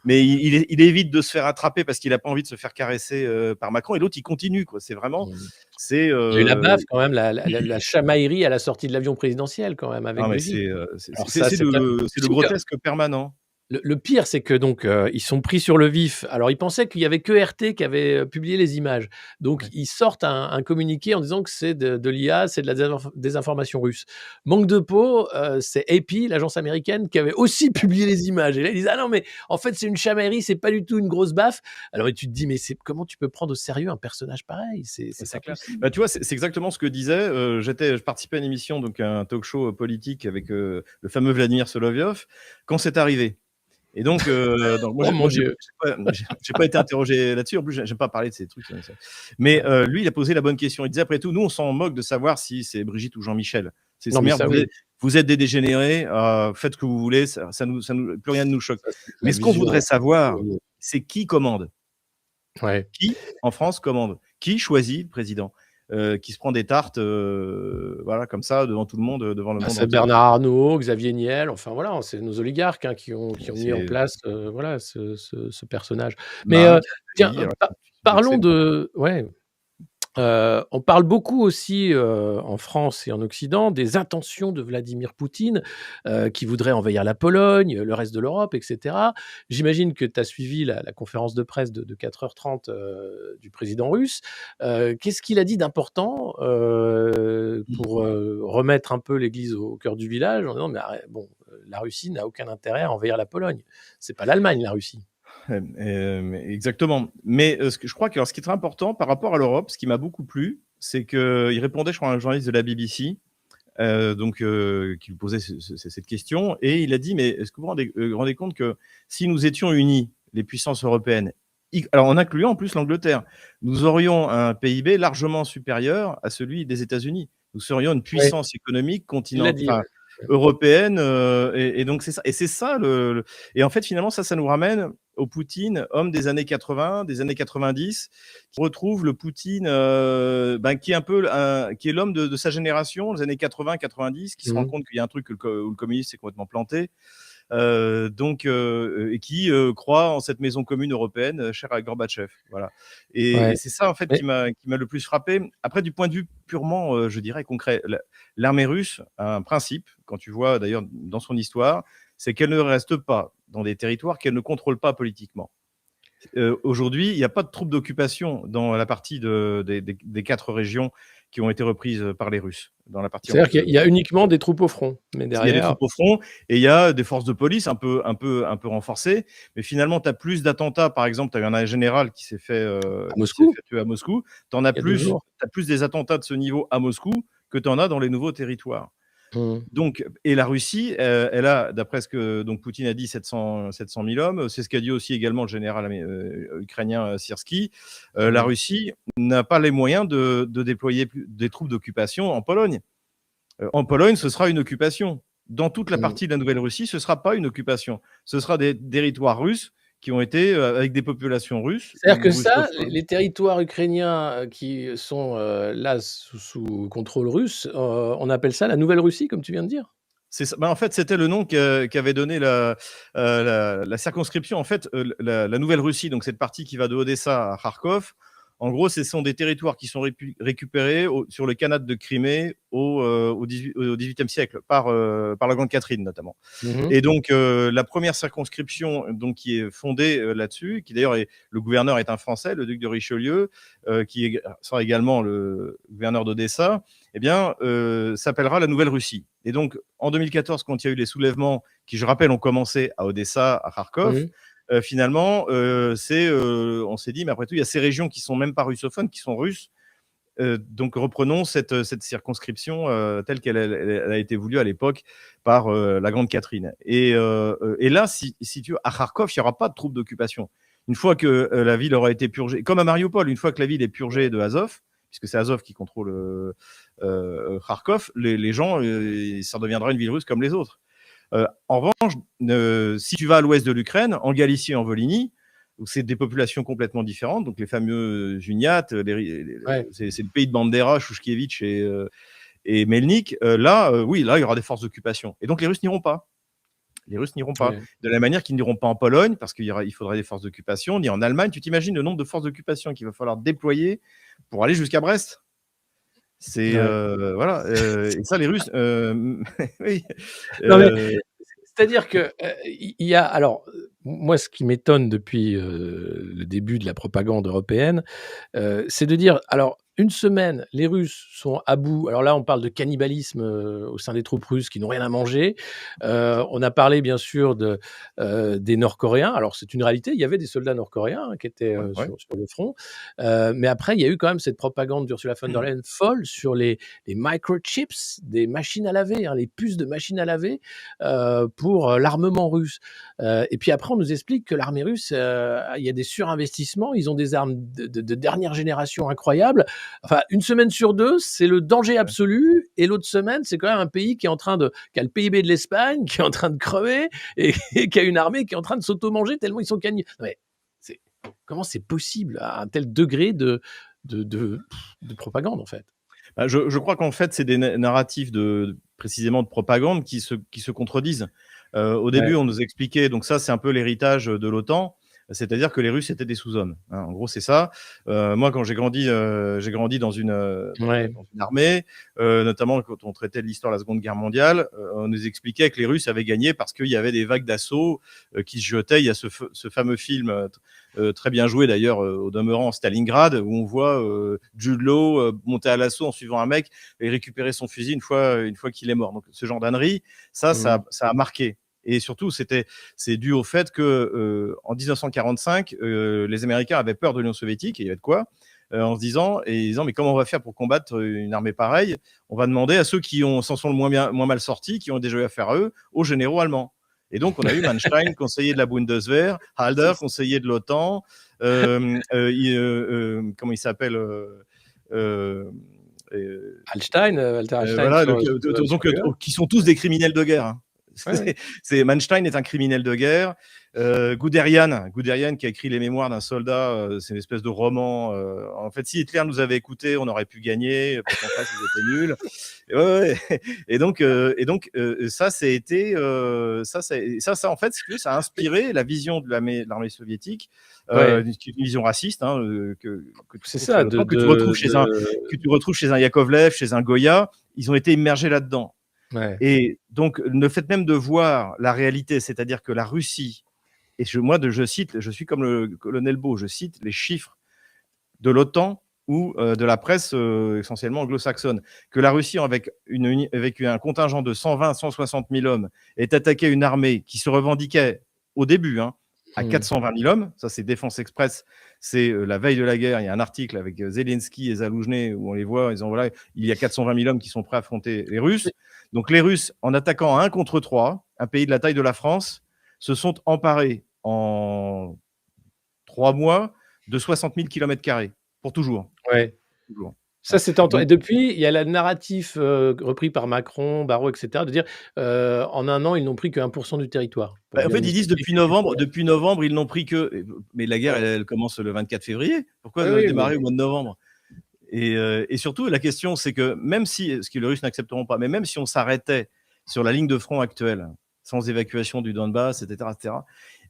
mais il évite de se faire attraper parce qu'il a pas envie de se faire caresser, par Macron, et l'autre il continue, quoi. C'est vraiment, Mmh. c'est, Il y a eu la baffe quand même, la chamaillerie à la sortie de l'avion présidentiel quand même avec non mais Brigitte. Alors ça, c'est c'est pas le possible. grotesque permanent. Le pire, c'est que donc, ils sont pris sur le vif. Alors, ils pensaient qu'il y avait que RT qui avait, publié les images. Donc, Ouais. ils sortent un communiqué en disant que c'est de l'IA, c'est de la désinformation russe. Manque de peau, c'est AP, l'agence américaine, qui avait aussi publié les images. Et là, ils disent: «Ah non, mais en fait, c'est une chamaillerie, c'est pas du tout une grosse baffe». Alors, et tu te dis: «Mais c'est comment tu peux prendre au sérieux un personnage pareil? C'est C'est pas clair. possible». Bah, tu vois, c'est exactement ce que disait, je participais à une émission, donc un talk show, politique avec, le fameux Vladimir Solovyov, quand c'est arrivé, et donc moi Oh mon Dieu! j'ai pas été interrogé là-dessus. En plus, j'aime pas parler de ces trucs, ça, mais Ouais. lui, il a posé la bonne question. Il disait: «Après tout, nous, on s'en moque de savoir si c'est Brigitte ou Jean-Michel. C'est Non, sa mais mère, ça, oui. vous êtes des dégénérés, faites ce que vous voulez, plus rien ne nous choque. Ça, c'est Mais la ce qu'on voudrait vision savoir, c'est qui commande?» ouais. Qui, en France, commande? Qui choisit le président? Qui se prend des tartes, voilà, comme ça, devant tout le monde, devant le Bah, monde c'est entier. Bernard Arnault, Xavier Niel, enfin voilà, c'est nos oligarques, hein, qui ont mis en C'est place, voilà ce personnage. Mais, Marie tiens, Carapelli, parlons d'excellents. de ouais. On parle beaucoup aussi, en France et en Occident des intentions de Vladimir Poutine, qui voudrait envahir la Pologne, le reste de l'Europe et cetera. J'imagine que tu as suivi la conférence de presse de 4h30 du président russe. Qu'est-ce qu'il a dit d'important, pour, remettre un peu l'église au cœur du village en disant: «Mais bon, la Russie n'a aucun intérêt à envahir la Pologne. C'est pas l'Allemagne, la Russie». Exactement. Mais ce que je crois que, alors, ce qui est très important par rapport à l'Europe, ce qui m'a beaucoup plu, c'est qu'il répondait, je crois, à un journaliste de la BBC, qui lui posait cette question, et il a dit: «Mais est-ce que vous rendez compte que si nous étions unis, les puissances européennes, alors en incluant en plus l'Angleterre, nous aurions un PIB largement supérieur à celui des États-Unis. Nous serions une Ouais, puissance économique il l'a dit, ouais. Ouais. européenne, et donc c'est ça et en fait, finalement, ça nous ramène au Poutine, homme des années 80, des années 90, qui retrouve le Poutine, qui est un peu qui est l'homme de sa génération, les années 80-90, qui se rend Mmh. compte qu'il y a un truc où le communisme s'est complètement planté, et qui croit en cette maison commune européenne, chère à Gorbatchev, voilà. Et Ouais. c'est ça, en fait, Mais qui m'a le plus frappé. Après, du point de vue purement, je dirais, concret, l'armée russe a un principe, quand tu vois d'ailleurs dans son histoire, c'est qu'elle ne reste pas dans des territoires qu'elle ne contrôle pas politiquement. Aujourd'hui, il n'y a pas de troupes d'occupation dans la partie des 4 régions qui ont été reprises par les Russes, dans la partie C'est-à-dire qu'il y a uniquement des troupes au front, mais il y a des derrière troupes au front et il y a des forces de police un peu renforcées, mais finalement, tu as plus d'attentats. Par exemple, tu as eu un général à qui s'est Moscou, fait tuer à Moscou. Tu as il y a 2 jours. plus des attentats de ce niveau à Moscou que tu en as dans les nouveaux territoires. Mmh. Donc, et la Russie, elle a, d'après ce que donc Poutine a dit, 700 000 hommes. C'est ce qu'a dit aussi également le général ukrainien Syrski. La Mmh. Russie n'a pas les moyens de déployer des troupes d'occupation en Pologne. En Pologne, ce sera une occupation. Dans toute la Mmh. partie de la Nouvelle-Russie, ce ne sera pas une occupation. Ce sera des territoires russes qui ont été avec des populations russes C'est-à-dire que ou ça, russophones. les territoires ukrainiens, qui sont, là sous contrôle russe, on appelle ça la Nouvelle-Russie, comme tu viens de dire? C'est ça. Bah, en fait, c'était le nom qu'avait donné la circonscription. En fait, la Nouvelle-Russie, donc cette partie qui va de Odessa à Kharkov, en gros, ce sont des territoires qui sont récupérés sur le Khanat de Crimée au 18e siècle, par la Grande Catherine notamment. Mmh mh. Et donc, la première circonscription donc, qui est fondée là-dessus, qui d'ailleurs le gouverneur est un Français, le duc de Richelieu, sera également le gouverneur d'Odessa, eh bien, s'appellera la Nouvelle-Russie. Et donc, en 2014, quand il y a eu les soulèvements, qui, je rappelle, ont commencé à Odessa, à Kharkov, Mmh. finalement, on s'est dit, mais après tout, il y a ces régions qui sont même pas russophones, qui sont russes. Donc reprenons cette circonscription telle qu'elle a été voulue à l'époque par la Grande Catherine. Et là, si tu veux, à Kharkov, il n'y aura pas de troupes d'occupation. Une fois que la ville aura été purgée, comme à Mariupol, une fois que la ville est purgée de Azov, puisque c'est Azov qui contrôle Kharkov, les gens, ça deviendra une ville russe comme les autres. En revanche, si tu vas à l'ouest de l'Ukraine, en Galicie et en Volhynie, où c'est des populations complètement différentes, donc les fameux Uniates, Ouais. c'est le pays de Bandera, Chouchkievitch et Melnik. Oui, là, il y aura des forces d'occupation. Et donc, les Russes n'iront pas. Les Russes n'iront pas. Ouais. De la manière qu'ils n'iront pas en Pologne, parce il faudrait des forces d'occupation, ni en Allemagne. Tu t'imagines le nombre de forces d'occupation qu'il va falloir déployer pour aller jusqu'à Brest? C'est Ouais. voilà. Et ça, les Russes, oui. Non mais Euh, c'est-à-dire que, il y a alors, moi ce qui m'étonne depuis, le début de la propagande européenne, c'est de dire alors une semaine, les Russes sont à bout. Alors là, on parle de cannibalisme, au sein des troupes russes qui n'ont rien à manger. On a parlé bien sûr des Nord-Coréens. Alors c'est une réalité, il y avait des soldats nord-coréens, hein, qui étaient, ouais, ouais. sur le front. Mais après il y a eu quand même cette propagande d'Ursula von der Leyen folle sur les microchips des machines à laver, hein, les puces de machines à laver, pour, l'armement russe. Et puis après on nous explique que l'armée russe, il y a des surinvestissements, ils ont des armes de dernière génération incroyables. Enfin, une semaine sur deux, c'est le danger absolu, et l'autre semaine, c'est quand même un pays qui a le PIB de l'Espagne, qui est en train de crever, et qui a une armée qui est en train de s'auto-manger tellement ils sont mais c'est comment c'est possible à un tel degré de de de propagande, en fait? Bah, je crois qu'en fait, c'est des narratifs précisément de propagande qui se contredisent. Au début, Ouais. on nous expliquait, donc ça, c'est un peu l'héritage de l'OTAN, c'est-à-dire que les Russes étaient des sous-hommes, hein. En gros, c'est ça. Moi, quand j'ai grandi Ouais. dans une armée, notamment quand on traitait de l'histoire de la Seconde Guerre mondiale, on nous expliquait que les Russes avaient gagné parce qu'il y avait des vagues d'assaut qui se jetaient. Il y a ce fameux film très bien joué d'ailleurs au demeurant Stalingrad, où on voit Jude Law monter à l'assaut en suivant un mec et récupérer son fusil une fois qu'il est mort. Donc ce genre d'ânerie, Mmh. ça a marqué. Et surtout, c'est dû au fait que en 1945, les Américains avaient peur de l'Union soviétique, et il y avait de quoi, en se disant, mais comment on va faire pour combattre une armée pareille? On va demander à ceux qui s'en sont le moins mal sortis, qui ont déjà eu affaire à eux, aux généraux allemands. Et donc, on a eu Manstein, conseiller de la Bundeswehr, Halder, C'est conseiller de l'OTAN, comment il s'appelle euh, Hallstein, Walter Hallstein voilà, sur donc, l'UE. qui sont tous des criminels de guerre, hein. Ouais, ouais. Manstein est un criminel de guerre. Guderian qui a écrit les mémoires d'un soldat, c'est une espèce de roman. En fait, si Hitler nous avait écoutés, on aurait pu gagner, parce qu'en face, ils étaient nuls. Ouais. Ça, ça a été, en fait, si tu veux, ça a inspiré la vision de l'armée soviétique, Ouais, une vision raciste, hein, que tu c'est trouves chez ça l'OTAN, que tu retrouves chez un Yakovlev, chez un Goya. Ils ont été immergés là-dedans. ouais. Et donc, le fait même de voir la réalité, c'est-à-dire que la Russie et je cite, je suis comme le colonel Beau, je cite les chiffres de l'OTAN ou de la presse essentiellement anglo-saxonne, que la Russie, avec un contingent de 120 160 000 hommes, est attaquée une armée qui se revendiquait au début à 420 000 hommes. Ça, c'est Défense Express. C'est la veille de la guerre. Il y a un article avec Zelensky et Zaloujny où on les voit. Ils ont, voilà, il y a 420 000 hommes qui sont prêts à affronter les Russes. Donc les Russes, en attaquant à 1 contre 3, un pays de la taille de la France, se sont emparés en 3 mois de 60 000 km² pour toujours. Ouais. Toujours. Ça, c'était entendu. Et depuis, il y a le narratif repris par Macron, Barrot, etc., de dire en un an, ils n'ont pris que 1% du territoire. En fait, ils disent depuis novembre, ils n'ont pris que. Mais la guerre, elle commence le 24 février. Pourquoi démarrer au mois de novembre ? Et surtout, la question, c'est que même si, ce que les Russes n'accepteront pas, mais même si on s'arrêtait sur la ligne de front actuelle, sans évacuation du Donbass, etc.,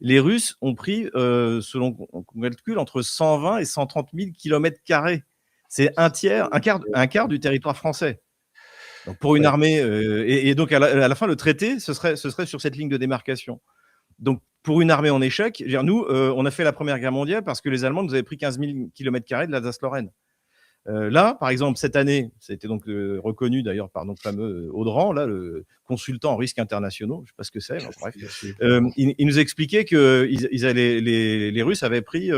les Russes ont pris, selon qu'on calcule, entre 120 et 130 000 km². C'est un quart du territoire français. Donc pour une armée, et donc à la fin, le traité, ce serait sur cette ligne de démarcation. Donc pour une armée en échec, nous, on a fait la Première Guerre mondiale parce que les Allemands nous avaient pris 15 000 km² de l'Alsace-Lorraine. Là, par exemple, cette année, ça a été donc reconnu d'ailleurs par notre fameux Audran, là, le consultant en risques internationaux, je ne sais pas ce que c'est, bref. Il nous expliquait que les Russes avaient pris 5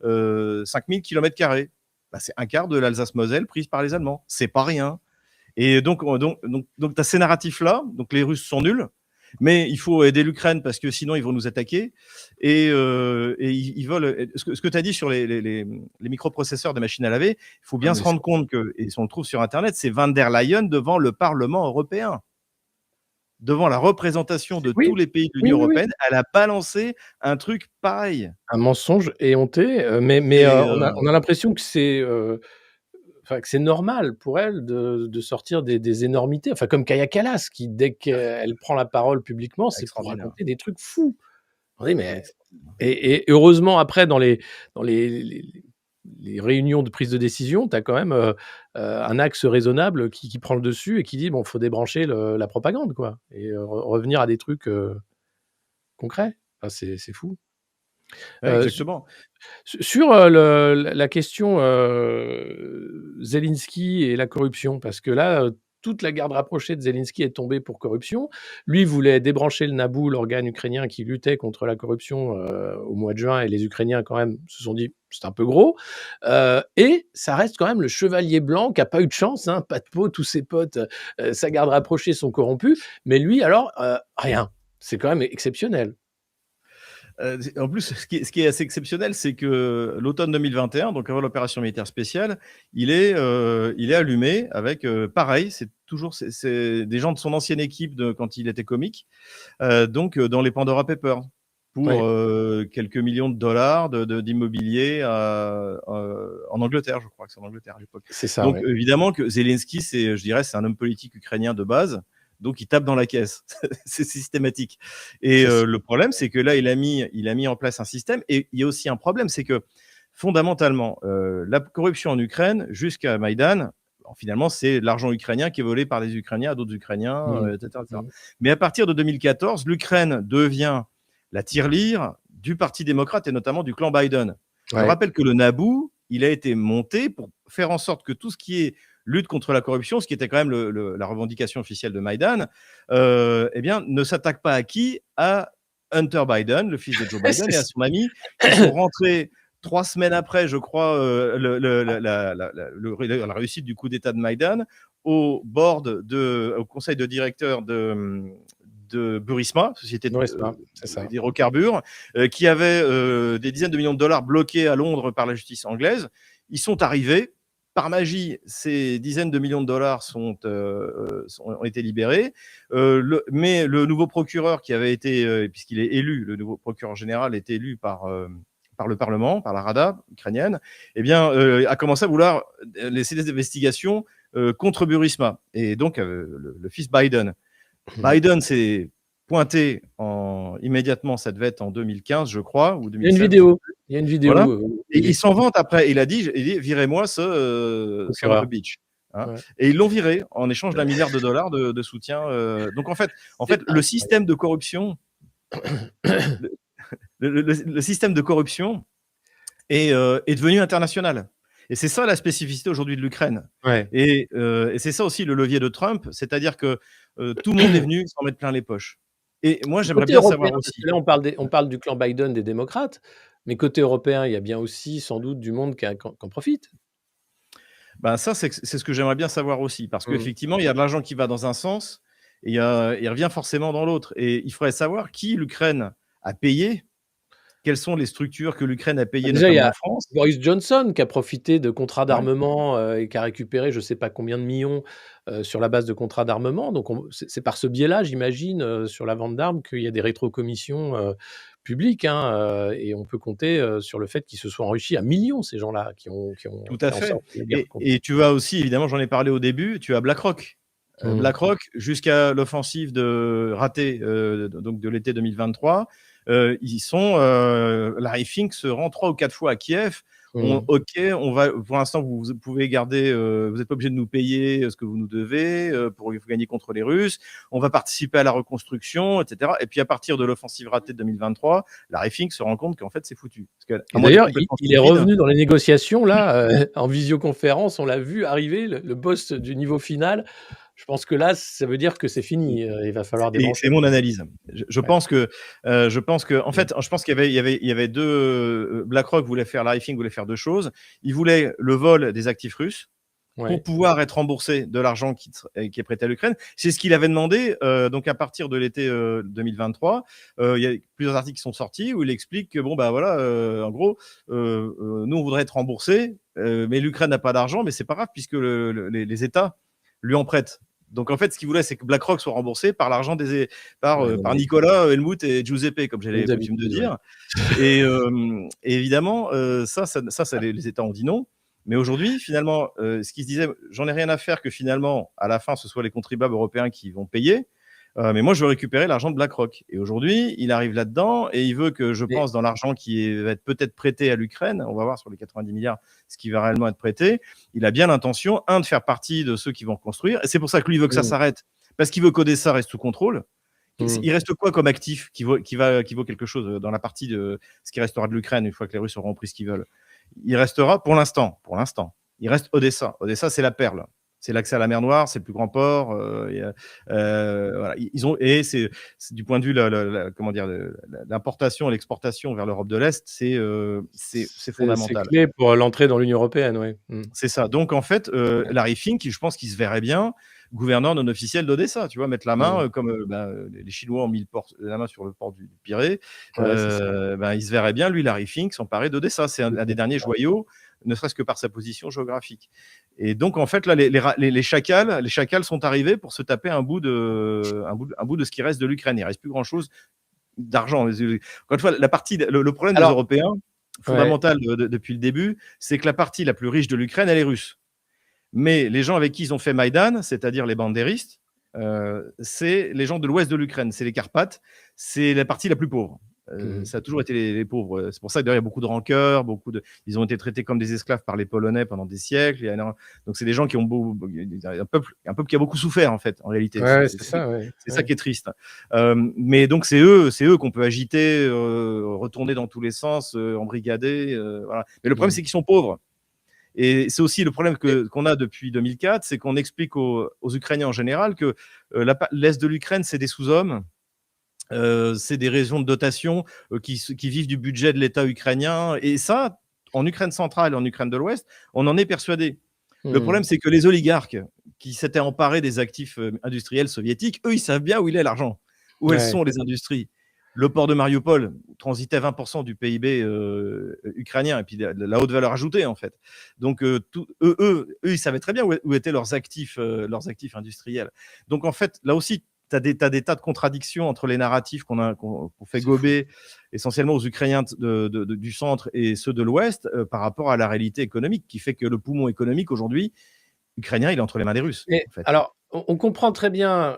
000 km². C'est un quart de l'Alsace-Moselle prise par les Allemands. C'est pas rien. Et donc tu as ces narratifs-là. Donc les Russes sont nuls, mais il faut aider l'Ukraine parce que sinon ils vont nous attaquer. Et ils veulent. Ce que tu as dit sur les microprocesseurs des machines à laver, il faut bien se rendre compte que, et on le trouve sur Internet, c'est Van der Leyen devant le Parlement européen, devant la représentation de tous les pays de l'Union européenne. Elle a balancé un truc pareil. Un mensonge éhonté, mais on a l'impression que c'est normal pour elle de sortir des énormités. Enfin, comme Kaja Kallas, qui, dès qu'elle prend la parole publiquement, c'est pour raconter des trucs fous. Oui, mais et heureusement, après, dans les réunions de prise de décision, tu as quand même un axe raisonnable qui prend le dessus et qui dit, bon, il faut débrancher la propagande, quoi, et revenir à des trucs concrets. Enfin, c'est fou. Exactement. Sur la question Zelensky et la corruption, parce que là, toute la garde rapprochée de Zelensky est tombée pour corruption. Lui voulait débrancher le NABU, l'organe ukrainien qui luttait contre la corruption au mois de juin, et les Ukrainiens quand même se sont dit c'est un peu gros. Et ça reste quand même le chevalier blanc qui n'a pas eu de chance, hein, pas de peau, tous ses potes, sa garde rapprochée sont corrompus, mais lui alors rien. C'est quand même exceptionnel. En plus, ce qui est assez exceptionnel, c'est que l'automne 2021, donc avant l'opération militaire spéciale, il est allumé avec, pareil, c'est toujours c'est des gens de son ancienne équipe quand il était comique, donc dans les Pandora Papers, pour quelques millions de dollars d'immobilier en Angleterre, je crois que c'est en Angleterre à l'époque. C'est ça. Donc évidemment que Zelensky, c'est un homme politique ukrainien de base. Donc, il tape dans la caisse. C'est systématique. Et le problème, c'est que là, il a mis en place un système. Et il y a aussi un problème, c'est que fondamentalement, la corruption en Ukraine, jusqu'à Maïdan, finalement, c'est l'argent ukrainien qui est volé par les Ukrainiens à d'autres Ukrainiens, etc., etc. Mais à partir de 2014, l'Ukraine devient la tirelire du Parti démocrate et notamment du clan Biden. Je rappelle que le NABU, il a été monté pour faire en sorte que tout ce qui est lutte contre la corruption, ce qui était quand même la revendication officielle de Maïdan, ne s'attaque pas à qui ? À Hunter Biden, le fils de Joe Biden, et à son ami, qui sont rentrés 3 semaines après, je crois, la réussite du coup d'État de Maïdan, au conseil de directeur de Burisma, société d'hydrocarbures, qui avait des dizaines de millions de dollars bloqués à Londres par la justice anglaise. Ils sont arrivés. Par magie, ces dizaines de millions de dollars ont été libérés. Mais le nouveau procureur qui avait été, puisqu'il est élu, le nouveau procureur général est élu par le Parlement, par la Rada ukrainienne, a commencé à vouloir laisser des investigations contre Burisma. Et donc, le fils Biden. Biden s'est pointé immédiatement, ça devait être en 2015, je crois, ou 2016. Il y a une vidéo. Voilà. Et il s'en vante après. Il a dit virez-moi ce son of a bitch. Et ils l'ont viré en échange d'1 milliard de dollars de soutien. Donc en fait, le système de corruption. le système de corruption est devenu international. Et c'est ça la spécificité aujourd'hui de l'Ukraine. Ouais. Et c'est ça aussi le levier de Trump, c'est-à-dire que tout le monde est venu s'en mettre plein les poches. Et moi, j'aimerais Côté bien européen, savoir parce aussi. que là, on parle du clan Biden des démocrates, mais côté européen, il y a bien aussi sans doute du monde qui en profite. Ben ça, c'est ce que j'aimerais bien savoir aussi, parce Mmh. qu'effectivement, il y a de l'argent qui va dans un sens et il revient forcément dans l'autre. Et il faudrait savoir qui l'Ukraine a payé, quelles sont les structures que l'Ukraine a Bah, payées, déjà, il y notamment en a France. Boris Johnson qui a profité de contrats Ouais, d'armement, et qui a récupéré je ne sais pas combien de millions, sur la base de contrats d'armement. Donc c'est par ce biais-là, j'imagine, sur la vente d'armes qu'il y a des rétrocommissions, publiques, hein, et on peut compter, sur le fait qu'ils se soient enrichis à millions, ces gens-là, qui ont tout à fait en fait. sorte que la guerre Et continue. tu as aussi, évidemment, j'en ai parlé au début, tu as BlackRock. Mmh. BlackRock, jusqu'à l'offensive ratée donc de l'été 2023, Larry Fink se rend 3 ou 4 fois à Kiev. Mmh. OK, on va, pour l'instant, vous pouvez garder, vous n'êtes pas obligé de nous payer ce que vous nous devez pour gagner contre les Russes. On va participer à la reconstruction, etc. Et puis à partir de l'offensive ratée de 2023, Larry Fink se rend compte qu'en fait c'est foutu. Parce qu'à Et moins d'être d'ailleurs, complètement il est stupide. revenu dans les négociations là, en visioconférence, on l'a vu arriver, le boss du niveau final. Je pense que là, ça veut dire que c'est fini, il va falloir Et c'est débrancher. mon analyse. Ouais. Je pense que, en Mmh. fait, je pense qu'il y avait deux. BlackRock voulait faire, Larry Fink voulait faire deux choses. Il voulait le vol des actifs russes pour Ouais. pouvoir être remboursé de l'argent qui est prêté à l'Ukraine. C'est ce qu'il avait demandé. Donc à partir de l'été 2023, il y a plusieurs articles qui sont sortis où il explique que bon bah voilà, en gros, nous on voudrait être remboursé, mais l'Ukraine n'a pas d'argent, mais c'est pas grave puisque les États lui en prêtent. Donc en fait, ce qu'il voulait, c'est que BlackRock soit remboursé par l'argent Ouais, non par mais Nicolas, Helmut et Giuseppe, comme j'ai comme coutume de d'habitude, ouais. dire. Et évidemment, les États ont dit non. Mais aujourd'hui, finalement, ce qui se disait, j'en ai rien à faire que finalement, à la fin, ce soit les contribuables européens qui vont payer. Mais moi, je veux récupérer l'argent de BlackRock. Et aujourd'hui, il arrive là-dedans et il veut que je Mais pense dans l'argent va être peut-être prêté à l'Ukraine. On va voir sur les 90 milliards ce qui va réellement être prêté. Il a bien l'intention, de faire partie de ceux qui vont construire. Et c'est pour ça que lui veut que ça mmh, s'arrête. Parce qu'il veut qu'Odessa reste sous contrôle. mmh. Il reste quoi comme actif qui vaut quelque chose dans la partie de ce qui restera de l'Ukraine une fois que les Russes auront pris ce qu'ils veulent? Il restera pour l'instant, il reste Odessa. Odessa, c'est la perle. C'est l'accès à la mer Noire, c'est le plus grand port. Voilà. Ils ont, et c'est du point de vue comment dire, l'importation et l'exportation vers l'Europe de l'Est, c'est C'est fondamental. clé pour l'entrée dans l'Union européenne, ouais. Mmh. C'est ça. Donc en fait, Larry Fink, je pense qu'il se verrait bien gouverneur non officiel d'Odessa, tu vois, mettre la main, Mmh. comme les Chinois ont mis la main sur le port du Pirée. Ouais, c'est ça. Ben, il se verrait bien, lui, Larry Fink, s'emparer d'Odessa. C'est un des derniers Exactement. joyaux, ne serait-ce que par sa position géographique. Et donc en fait, là, les chacals sont arrivés pour se taper un bout de ce qui reste de l'Ukraine. Il reste plus grand-chose d'argent. Encore une fois, le problème des Alors Européens, ouais. fondamental depuis le début, c'est que la partie la plus riche de l'Ukraine, elle est russe. Mais les gens avec qui ils ont fait Maïdan, c'est-à-dire les bandéristes, c'est les gens de l'ouest de l'Ukraine, c'est les Carpates, c'est la partie la plus pauvre. Mmh. Ça a toujours été les pauvres. C'est pour ça que d'ailleurs, il y a beaucoup de rancœur, ils ont été traités comme des esclaves par les Polonais pendant des siècles. Donc c'est des gens qui ont un peuple qui a beaucoup souffert en fait, en réalité. Ouais, c'est ça, ouais, C'est ça ouais. qui est triste. Mais donc c'est eux qu'on peut agiter, retourner dans tous les sens, embrigader. Voilà. Mais le problème, Mmh. c'est qu'ils sont pauvres. Et c'est aussi le problème Et qu'on a depuis 2004, c'est qu'on explique aux Ukrainiens en général que l'Est de l'Ukraine, c'est des sous-hommes, c'est des régions de dotation qui vivent du budget de l'État ukrainien. Et ça, en Ukraine centrale et en Ukraine de l'Ouest, on en est persuadé. Le mmh. problème, c'est que les oligarques qui s'étaient emparés des actifs industriels soviétiques, eux, ils savent bien où il est l'argent, où elles Ouais. sont les industries. Le port de Mariupol transitait 20% du PIB ukrainien et puis de la haute valeur ajoutée en fait. Donc eux, ils savaient très bien où étaient leurs actifs industriels. Donc en fait, là aussi, tu as des tas de contradictions entre les narratifs qu'on fait C'est fou. gober essentiellement aux Ukrainiens du centre et ceux de l'Ouest par rapport à la réalité économique qui fait que le poumon économique aujourd'hui ukrainien, il est entre les mains des Russes Mais en fait. alors, On comprend très bien,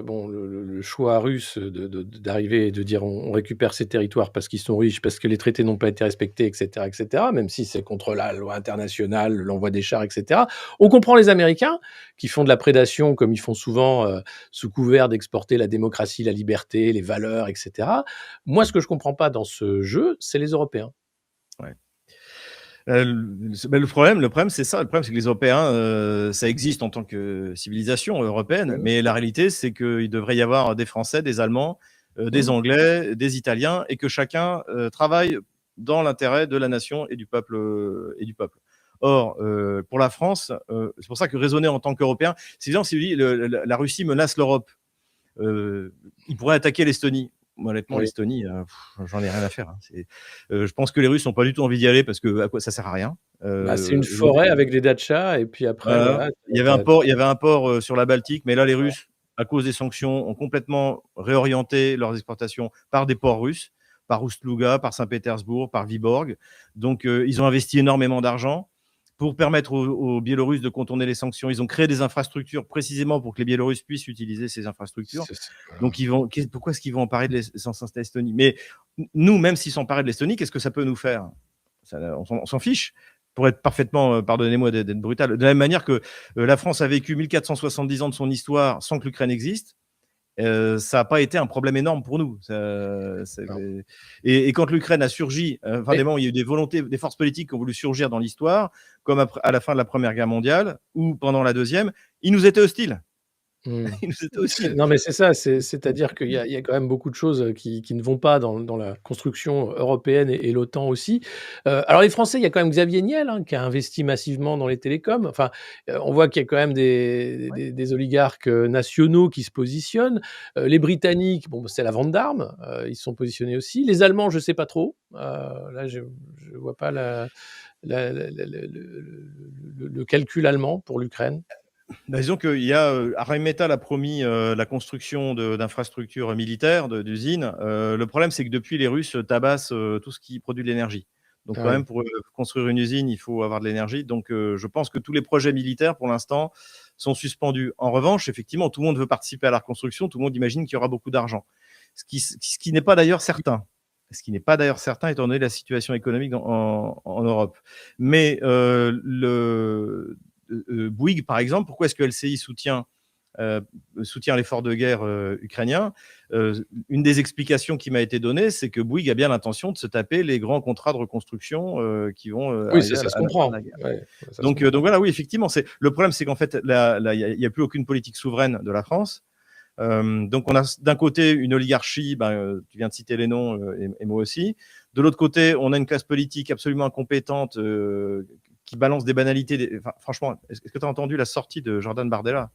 bon, le choix russe d'arriver et de dire: «On récupère ces territoires parce qu'ils sont riches, parce que les traités n'ont pas été respectés» et cetera, même si c'est contre la loi internationale, l'envoi des chars et cetera. On comprend les Américains qui font de la prédation comme ils font souvent, sous couvert d'exporter la démocratie, la liberté, les valeurs et cetera. Moi, ce que je comprends pas dans ce jeu, c'est les Européens. Ouais. Le problème, c'est ça. Le problème, c'est que les Européens, ça existe en tant que civilisation européenne, Mmh. mais la réalité, c'est qu'il devrait y avoir des Français, des Allemands, des Mmh. Anglais, des Italiens, et que chacun travaille dans l'intérêt de la nation et du peuple. Or, pour la France, c'est pour ça que raisonner en tant qu'Européen, c'est évident, si la Russie menace l'Europe, ils pourraient attaquer l'Estonie. Moi, honnêtement, Oui. l'Estonie, j'en ai rien à faire, hein. Je pense que les Russes n'ont pas du tout envie d'y aller parce que à quoi ça sert à rien. Bah, c'est une Aujourd'hui, forêt avec des dachas et puis après voilà, voilà, tu il y avait un port sur la Baltique, mais là, les Russes, à cause des sanctions, ont complètement réorienté leurs exportations par des ports russes, par Ust-Luga, par Saint-Pétersbourg, par Vyborg. Donc, ils ont investi énormément d'argent pour permettre aux Biélorusses de contourner les sanctions. Ils ont créé des infrastructures précisément pour que les Biélorusses puissent utiliser ces infrastructures. c'est voilà. Donc, pourquoi est-ce qu'ils vont emparer de l'Estonie? Mais nous, même s'ils s'emparaient de l'Estonie, qu'est-ce que ça peut nous faire? On s'en fiche. Pour être parfaitement, pardonnez-moi d'être brutal, de la même manière que la France a vécu 1470 ans de son histoire sans que l'Ukraine existe, ça n'a pas été un problème énorme pour nous. Non. Et quand l'Ukraine a surgi, enfin, Mais il y a eu des volontés, des forces politiques qui ont voulu surgir dans l'histoire, comme à la fin de la Première Guerre mondiale ou pendant la Deuxième, ils nous étaient hostiles. mmh. Ils nous étaient C'est hostiles. non, mais c'est ça, c'est-à-dire qu'il y a quand même beaucoup de choses, qui ne vont pas dans la construction européenne et l'OTAN aussi. Alors les Français, il y a quand même Xavier Niel, hein, qui a investi massivement dans les télécoms. Enfin, on voit qu'il y a quand même des oligarques, nationaux qui se positionnent. Les Britanniques, bon, bah, c'est la vente d'armes, ils se sont positionnés aussi. Les Allemands, je sais pas trop. Là, je vois pas le calcul allemand pour l'Ukraine. Bah, disons qu'il y a, Rheinmetall a promis, la construction d'infrastructures militaires, d'usines. Le problème, c'est que depuis, les Russes tabassent, tout ce qui produit de l'énergie. Donc Ah quand oui. même, pour, construire une usine, il faut avoir de l'énergie. Donc, je pense que tous les projets militaires, pour l'instant, sont suspendus. En revanche, effectivement, tout le monde veut participer à la reconstruction, tout le monde imagine qu'il y aura beaucoup d'argent. Ce qui n'est pas d'ailleurs certain. Ce qui n'est pas d'ailleurs certain étant donné la situation économique en Europe. Mais, Bouygues, par exemple, pourquoi est-ce que LCI soutient l'effort de guerre ukrainien? Une des explications qui m'a été donnée, c'est que Bouygues a bien l'intention de se taper les grands contrats de reconstruction qui vont Oui, arriver ça se à la fin de comprend. la guerre. Ouais, ça se Donc comprend. voilà, oui, effectivement, le problème, c'est qu'en fait, il n'y a plus aucune politique souveraine de la France. Donc on a d'un côté une oligarchie, ben, tu viens de citer les noms, et moi aussi. De l'autre côté, on a une classe politique absolument incompétente qui balance des banalités. Enfin, franchement, est-ce que tu as entendu la sortie de Jordan Bardella?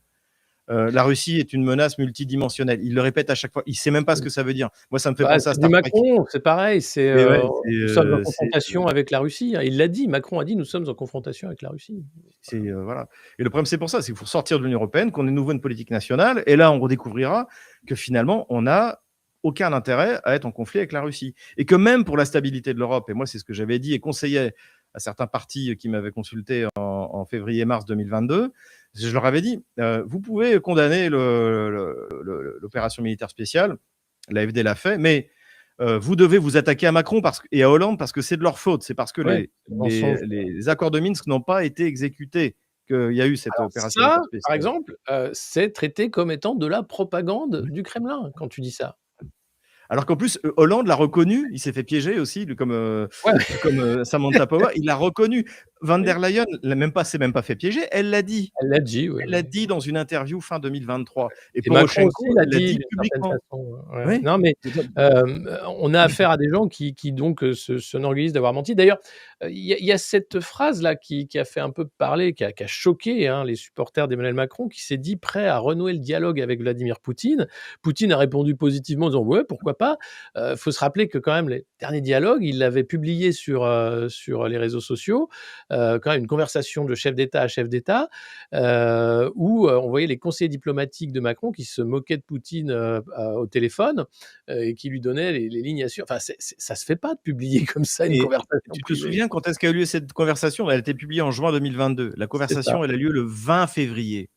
La Russie est une menace multidimensionnelle. Il le répète à chaque fois. Il ne sait même pas ce que ça veut dire. Moi, ça me fait Bah, penser à c'est du Star Trek. Macron, c'est pareil, Mais ouais, nous sommes en confrontation avec la Russie, hein. Il l'a dit, Macron a dit: «Nous sommes en confrontation avec la Russie». voilà. Et le problème, c'est pour ça, c'est qu'il faut sortir de l'Union européenne, qu'on ait de nouveau une politique nationale, et là, on redécouvrira que finalement, on n'a aucun intérêt à être en conflit avec la Russie. Et que même pour la stabilité de l'Europe, et moi, c'est ce que j'avais dit et conseillais à certains partis qui m'avaient consulté en février-mars 2022, je leur avais dit, vous pouvez condamner l'opération militaire spéciale, l'AFD l'a fait, mais vous devez vous attaquer à Macron et à Hollande parce que c'est de leur faute. C'est parce que Ouais, c'est le mensonge. les accords de Minsk n'ont pas été exécutés qu'il y a eu cette Alors opération ça, militaire par spéciale. exemple, c'est traité comme étant de la propagande du Kremlin, quand tu dis ça. Alors qu'en plus, Hollande l'a reconnu, il s'est fait piéger aussi, lui, Ouais, tout comme Samantha Power, il l'a reconnu. Van oui, der Leyen s'est même pas fait piéger, elle l'a dit. elle l'a dit, oui, Elle l'a oui. dit dans une interview fin 2023. Et Et Macron aussi Poroshenko l'a l'a dit dit d'une certaine publiquement. façon, ouais, ouais. Oui. Non, mais on a affaire à des gens qui donc s'enorgueillissent d'avoir menti. D'ailleurs, il y a cette phrase-là qui a fait un peu parler, qui a choqué, hein, les supporters d'Emmanuel Macron, qui s'est dit prêt à renouer le dialogue avec Vladimir Poutine. Poutine a répondu positivement en disant: «Ouais, pourquoi pas?» Faut se rappeler que quand même les derniers dialogues, il l'avait publié sur les réseaux sociaux, quand même une conversation de chef d'État à chef d'État, où, on voyait les conseillers diplomatiques de Macron qui se moquaient de Poutine, au téléphone, et qui lui donnaient les lignes à suivre. Enfin, ça se fait pas de publier comme ça une Et conversation tu te privée. souviens quand est-ce qu'a eu lieu cette conversation? Elle a été publiée en juin 2022. La C'est ça, conversation, elle a lieu le 20 février.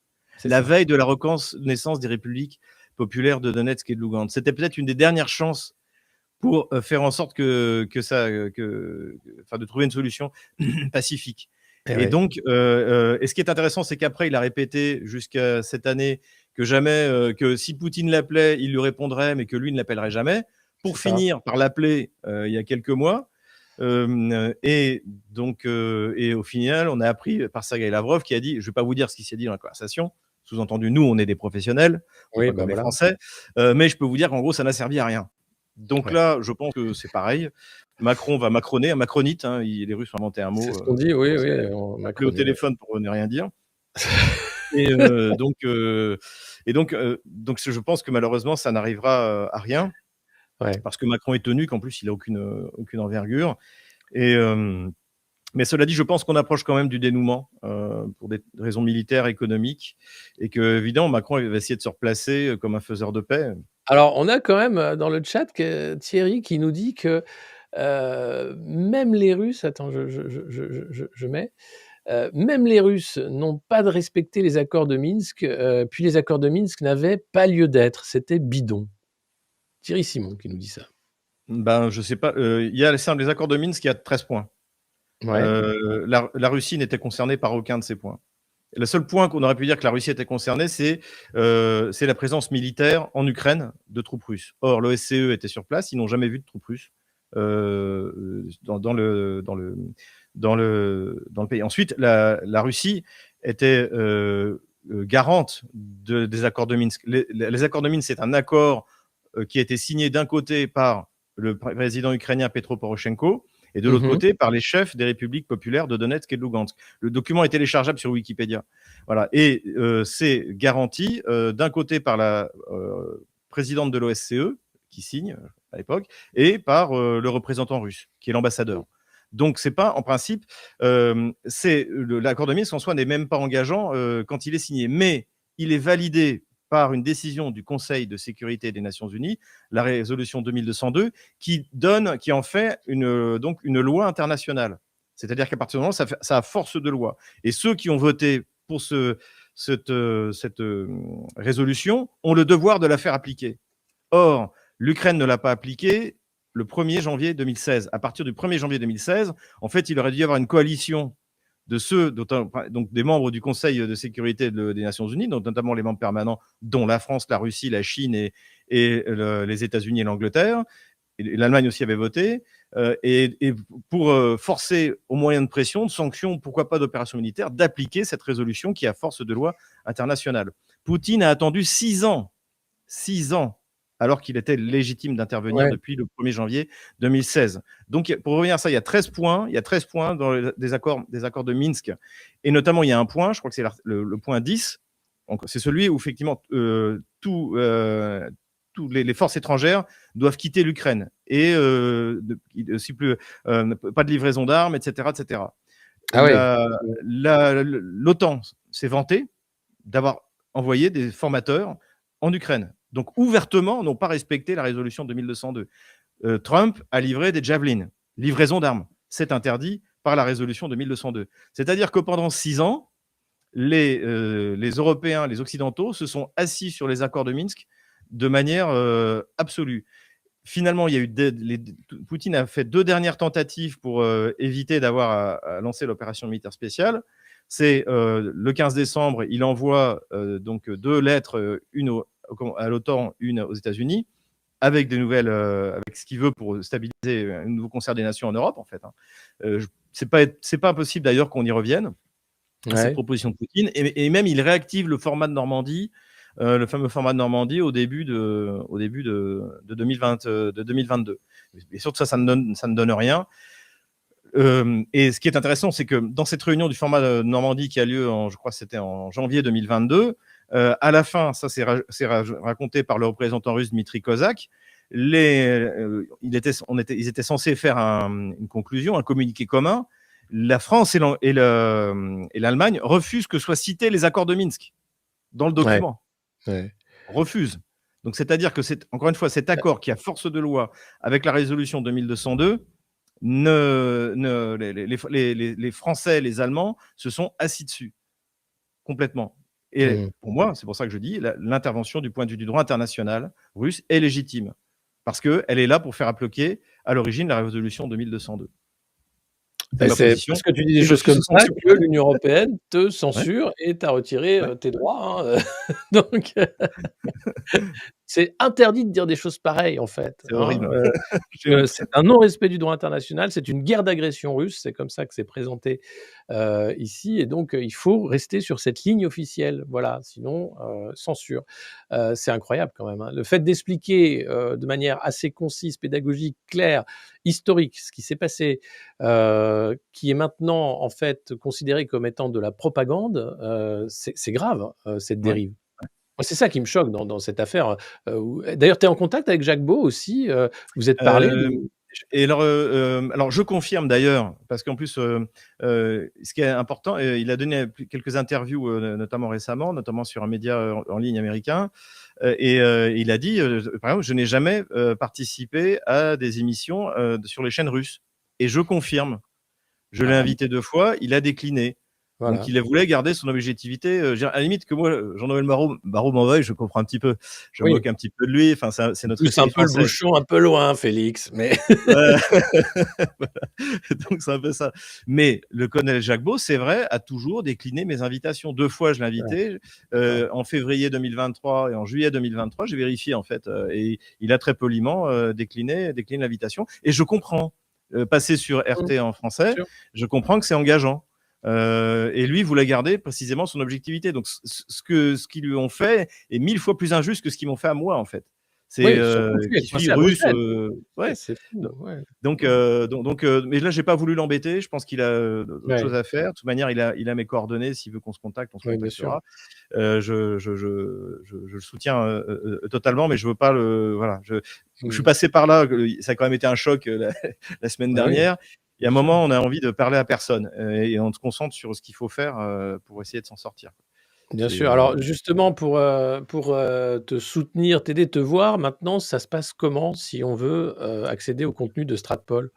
c'est la ça. veille de la reconnaissance des républiques populaires de Donetsk et de Lugansk. C'était peut-être une des dernières chances pour faire en sorte enfin, de trouver une solution pacifique. Et Et ouais. donc, et ce qui est intéressant, c'est qu'après, il a répété jusqu'à cette année que jamais, que si Poutine l'appelait, il lui répondrait, mais que lui ne l'appellerait jamais. C'est Pour ça. finir par l'appeler il y a quelques mois. Et donc, et au final, on a appris par Sergei Lavrov qui a dit, je ne vais pas vous dire ce qui s'est dit dans la conversation, sous-entendu, nous, on est des professionnels, on n'est Oui, pas bah, comme les voilà. Français, mais je peux vous dire qu'en gros, ça n'a servi à rien. Donc Ouais. là, je pense que c'est pareil. Macron va macroner, un macronite, hein, les Russes ont inventé un C'est mot, ce qu'on dit, oui, c'est oui, en appeler au Macronie, ouais. téléphone pour ne rien dire. Et donc, je pense que malheureusement, ça n'arrivera à rien, Ouais. parce que Macron est tenu, qu'en plus, il n'a aucune envergure. Et, mais cela dit, je pense qu'on approche quand même du dénouement pour des raisons militaires, économiques, et que, évidemment, Macron il va essayer de se replacer comme un faiseur de paix. Alors, on a quand même, dans le chat Thierry qui nous dit que, même les Russes attends, je mets, même les Russes n'ont pas de respecté les accords de Minsk, puis les accords de Minsk n'avaient pas lieu d'être, c'était bidon. Thierry Simon qui nous dit ça. Ben, je sais pas, il y a les accords de Minsk, il y a 13 points. Ouais. La Russie n'était concernée par aucun de ces points. Le seul point qu'on aurait pu dire que la Russie était concernée, c'est la présence militaire en Ukraine de troupes russes. Or, l'OSCE était sur place, ils n'ont jamais vu de troupes russes dans le pays. Ensuite, la Russie était garante des accords de Minsk. Les accords de Minsk, c'est un accord qui a été signé d'un côté par le président ukrainien Petro Poroshenko et de l'autre Mmh. côté par les chefs des républiques populaires de Donetsk et de Lugansk. Le document est téléchargeable sur Wikipédia. Voilà. Et c'est garanti d'un côté par la présidente de l'OSCE, qui signe à l'époque, et par le représentant russe, qui est l'ambassadeur. Donc, c'est pas, en principe, l'accord de Minsk en soi n'est même pas engageant quand il est signé. Mais il est validé par une décision du Conseil de sécurité des Nations Unies, la résolution 2202, qui en fait donc une loi internationale. C'est-à-dire qu'à partir du moment, ça a force de loi. Et ceux qui ont voté pour cette résolution ont le devoir de la faire appliquer. Or, l'Ukraine ne l'a pas appliquée le 1er janvier 2016. À partir du 1er janvier 2016, en fait, il aurait dû y avoir une coalition de ceux, donc des membres du Conseil de sécurité des Nations Unies, donc notamment les membres permanents, dont la France, la Russie, la Chine et les États-Unis et l'Angleterre. Et l'Allemagne aussi avait voté, et pour forcer, au moyen de pression, de sanctions, pourquoi pas d'opérations militaires, d'appliquer cette résolution qui a force de loi internationale. Poutine a attendu 6 ans, 6 ans, alors qu'il était légitime d'intervenir Ouais. depuis le 1er janvier 2016. Donc, pour revenir à ça, il y a 13 points, dans des accords de Minsk, et notamment, il y a un point, je crois que c'est le point 10, c'est celui où, effectivement, toutes les forces étrangères doivent quitter l'Ukraine, et pas de livraison d'armes, etc., etc. Ah oui. L'OTAN s'est vantée d'avoir envoyé des formateurs en Ukraine. Donc, ouvertement, n'ont pas respecté la résolution 2202. Trump a livré des Javelin, livraison d'armes. C'est interdit par la résolution 2202. C'est-à-dire que pendant 6 ans, les Européens, les Occidentaux se sont assis sur les accords de Minsk de manière absolue. Finalement, il y a eu Poutine a fait 2 dernières tentatives pour éviter d'avoir à lancer l'opération militaire spéciale. C'est le 15 décembre, il envoie donc 2 lettres, une à l'OTAN, une aux États-Unis, avec des nouvelles, avec ce qu'il veut pour stabiliser un nouveau concert des nations en Europe, en fait. C'est pas impossible d'ailleurs qu'on y revienne à cette Ouais. proposition de Poutine, et même il réactive le format de Normandie, le fameux format de Normandie au début de 2022. Bien sûr, ça ne donne rien. Et ce qui est intéressant, c'est que dans cette réunion du format de Normandie qui a lieu, je crois que c'était en janvier 2022, à la fin, ça c'est raconté par le représentant russe Dmitry Kozak, ils étaient censés faire une conclusion, un communiqué commun. La France et l'Allemagne refusent que soient cités les accords de Minsk dans le Ouais. document. Ouais. Refusent. Donc, c'est-à-dire que encore une fois, cet accord qui a force de loi avec la résolution 2202, les Français, les Allemands se sont assis dessus complètement. Et Mmh. pour moi, c'est pour ça que je dis, l'intervention du point de vue du droit international russe est légitime, parce qu'elle est là pour faire appliquer à l'origine la résolution 2202. C'est Et ma c'est position parce que tu dis des et je choses suis comme sous ça sanction. que l'Union européenne te Ouais, censure et t'a retiré, ouais. tes droits, hein, donc c'est interdit de dire des choses pareilles, en fait, C'est hein, horrible. J'ai honte. c'est un non-respect du droit international, c'est une guerre d'agression russe, c'est comme ça que c'est présenté, ici et donc il faut rester sur cette ligne officielle, voilà, sinon, censure. C'est incroyable quand même, hein. Le fait d'expliquer, de manière assez concise, pédagogique, claire, historique, ce qui s'est passé, qui est maintenant, en fait, considéré comme étant de la propagande, c'est grave, cette Ouais. dérive. Moi, c'est ça qui me choque dans cette affaire, où d'ailleurs, tu es en contact avec Jacques Beau aussi, vous êtes parlé Hem, ou? et alors je confirme d'ailleurs, parce qu'en plus, ce qui est important, il a donné quelques interviews, notamment récemment, notamment sur un média, en ligne américain, il a dit, par exemple: «Je n'ai jamais, participé à des émissions, sur les chaînes russes» et je confirme. Je l'ai Ah bon? invité 2 fois, il a décliné. Donc Voilà. il voulait garder son objectivité, je veux dire, à la limite que moi, Jean-Noël Barrot m'en veuille, je comprends un petit peu. Je me Oui, moque un petit peu de lui, enfin c'est tu notre pousses un esprit peu le français. bouchon un peu loin, Félix, mais Ouais. Voilà. Donc c'est un peu ça. Mais le colonel Jacques Beau, c'est vrai, a toujours décliné mes invitations. 2 fois je l'ai ouais, invité, d'accord. en février 2023 et en juillet 2023, j'ai vérifié en fait, et il a très poliment, décliné l'invitation et je comprends. Passer sur Mmh, RT en bien français, sûr. je comprends que c'est engageant. Et lui voulait garder précisément son objectivité. Donc ce qu'ils lui ont fait est 1000 fois plus injuste que ce qu'ils m'ont fait à moi en fait. C'est, Oui, surtout que lui qui est suis coincé à russe, Bruxelles. Ouais, ouais. c'est fou, ouais. Donc, Mmh. mais là, j'ai pas voulu l'embêter. Je pense qu'il a, d'autres Ouais, choses à faire. De toute manière, il a mes coordonnées. S'il veut qu'on se contacte, on se oui, bien sûr. contactera. Je le soutiens, totalement, mais je veux pas le voilà, je suis Mmh. passé par là, ça a quand même été un choc, la semaine Bah oui, dernière. Il y a bien un sûr. moment, on a envie de parler à personne, et on se concentre sur ce qu'il faut faire, pour essayer de s'en sortir. Bien C'est, sûr. Alors justement pour, te soutenir, t'aider, te voir, maintenant ça se passe comment si on veut, accéder au contenu de Stratpol?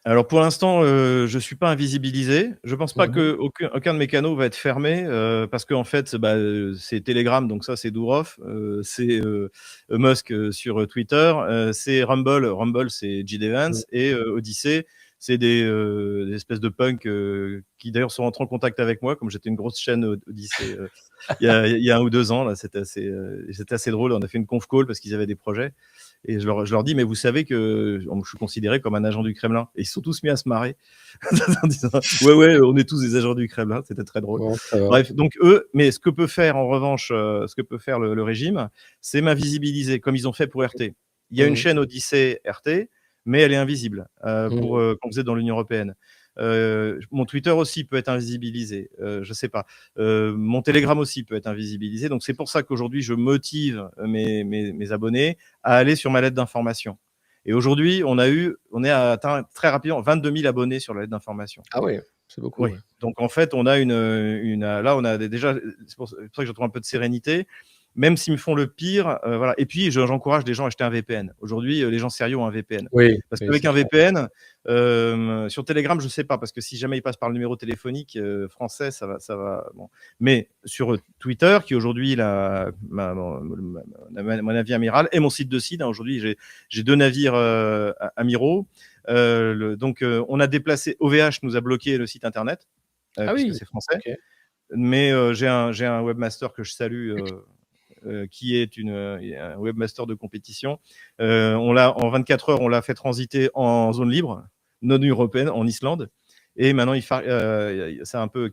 Alors pour l'instant, je suis pas invisibilisé. Je pense pas Mmh. qu'aucun de mes canaux va être fermé, parce qu'en fait, bah, c'est Telegram, donc ça c'est Durov, c'est, Musk, sur Twitter, c'est Rumble. Rumble, c'est J. D. Mmh. Vance et Odyssey, c'est des espèces de punks, qui d'ailleurs sont rentrés en contact avec moi, comme j'étais une grosse chaîne Odyssey, il y a 1 ou 2 ans là, c'était assez drôle. On a fait une conf call parce qu'ils avaient des projets et je leur dis: «Mais vous savez que je suis considéré comme un agent du Kremlin?» et ils se sont tous mis à se marrer en disant: «Ouais, ouais, on est tous des agents du Kremlin». C'était très drôle. Bon, ça va. Bref, donc eux, mais ce que peut faire en revanche, ce que peut faire le régime, c'est m'invisibiliser comme ils ont fait pour RT. Il y a une Mmh. chaîne Odyssée RT, mais elle est invisible, pour, Mmh. quand vous êtes dans l'Union européenne. Mon Twitter aussi peut être invisibilisé, je sais pas. Mon Telegram aussi peut être invisibilisé. Donc c'est pour ça qu'aujourd'hui je motive mes abonnés à aller sur ma lettre d'information. Et aujourd'hui, on est atteint très rapidement 22 000 abonnés sur la lettre d'information. Ah ouais, c'est beaucoup, Oui. ouais. Donc en fait, on a là, on a déjà, c'est pour ça que je retrouve un peu de sérénité, même s'ils me font le pire, voilà. Et puis j'encourage les gens à acheter un VPN. Aujourd'hui, les gens sérieux ont un VPN. Oui, Parce oui, qu'avec c'est un clair. VPN, sur Telegram, je sais pas, parce que si jamais ils passent par le numéro téléphonique, français, ça va bon. Mais sur, Twitter, qui aujourd'hui mon navire amiral et mon site de cidre, hein, aujourd'hui j'ai 2 navires, amiraux. On a déplacé OVH nous a bloqué le site internet, Ah puisque oui, c'est français. OK. Mais j'ai un webmaster que je salue, qui est un webmaster de compétition. En 24 heures, on l'a fait transiter en zone libre, non européenne, en Islande. Et maintenant, ça a un peu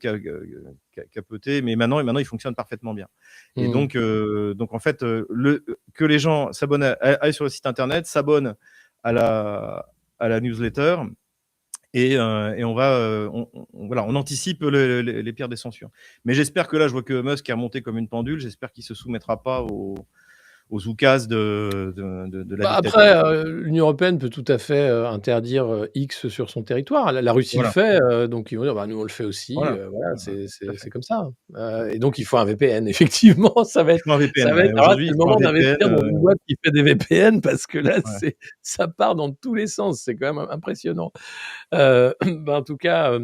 capoté, mais maintenant, il fonctionne parfaitement bien. Et Mmh. donc en fait, que les gens s'abonnent, aillent sur le site internet, s'abonnent à la newsletter, et voilà, on anticipe les pires des censures. Mais j'espère que là, je vois que Musk est remonté comme une pendule. J'espère qu'il se soumettra pas aux oukases de la Bah, dictature. après, l'Union européenne peut tout à fait, interdire, X sur son territoire. La Russie le Voilà, fait, donc ils vont dire: «Bah, nous, on le fait aussi», voilà, voilà, voilà, tout à c'est fait. comme ça, et donc il faut un VPN. Effectivement, Il faut un VPN, ça va ouais. être alors là, Aujourd'hui, c'est il le faut un moment VPN, d'investir dans une boîte qui fait des VPN parce que là, ouais. ça part dans tous les sens. C'est quand même impressionnant. Bah, en tout cas,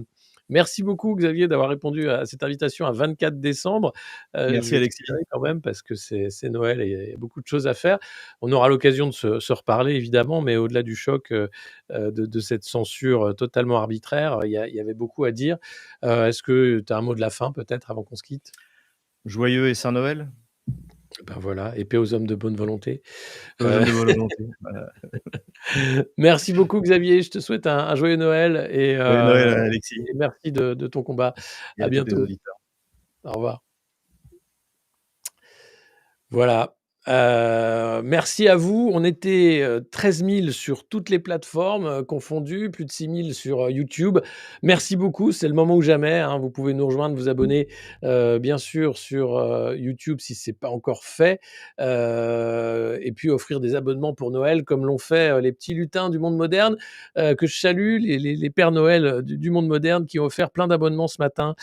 Merci beaucoup Xavier d'avoir répondu à cette invitation à 24 décembre. Je Merci vais Alexis. accélérer quand même parce que c'est Noël et il y a beaucoup de choses à faire. On aura l'occasion de se reparler évidemment, mais au-delà du choc, de cette censure, totalement arbitraire, il y avait beaucoup à dire. Est-ce que tu as un mot de la fin peut-être avant qu'on se quitte? Joyeux et Saint Noël Ben voilà, et paix aux hommes de bonne volonté. aux hommes de bonne volonté. Voilà. Merci beaucoup Xavier, je te souhaite un joyeux Noël Joyeux Noël Alexis et merci de ton combat. et À à tous tes bientôt. auditeurs. Au revoir. Voilà, merci à vous. On était, 13 000 sur toutes les plateformes, confondues, plus de 6 000 sur, YouTube. Merci beaucoup, c'est le moment ou jamais, hein. Vous pouvez nous rejoindre, vous abonner, bien sûr sur, YouTube si c'est pas encore fait, et puis offrir des abonnements pour Noël comme l'ont fait, les petits lutins du monde moderne, que je salue, les pères Noël, du monde moderne qui ont offert plein d'abonnements ce matin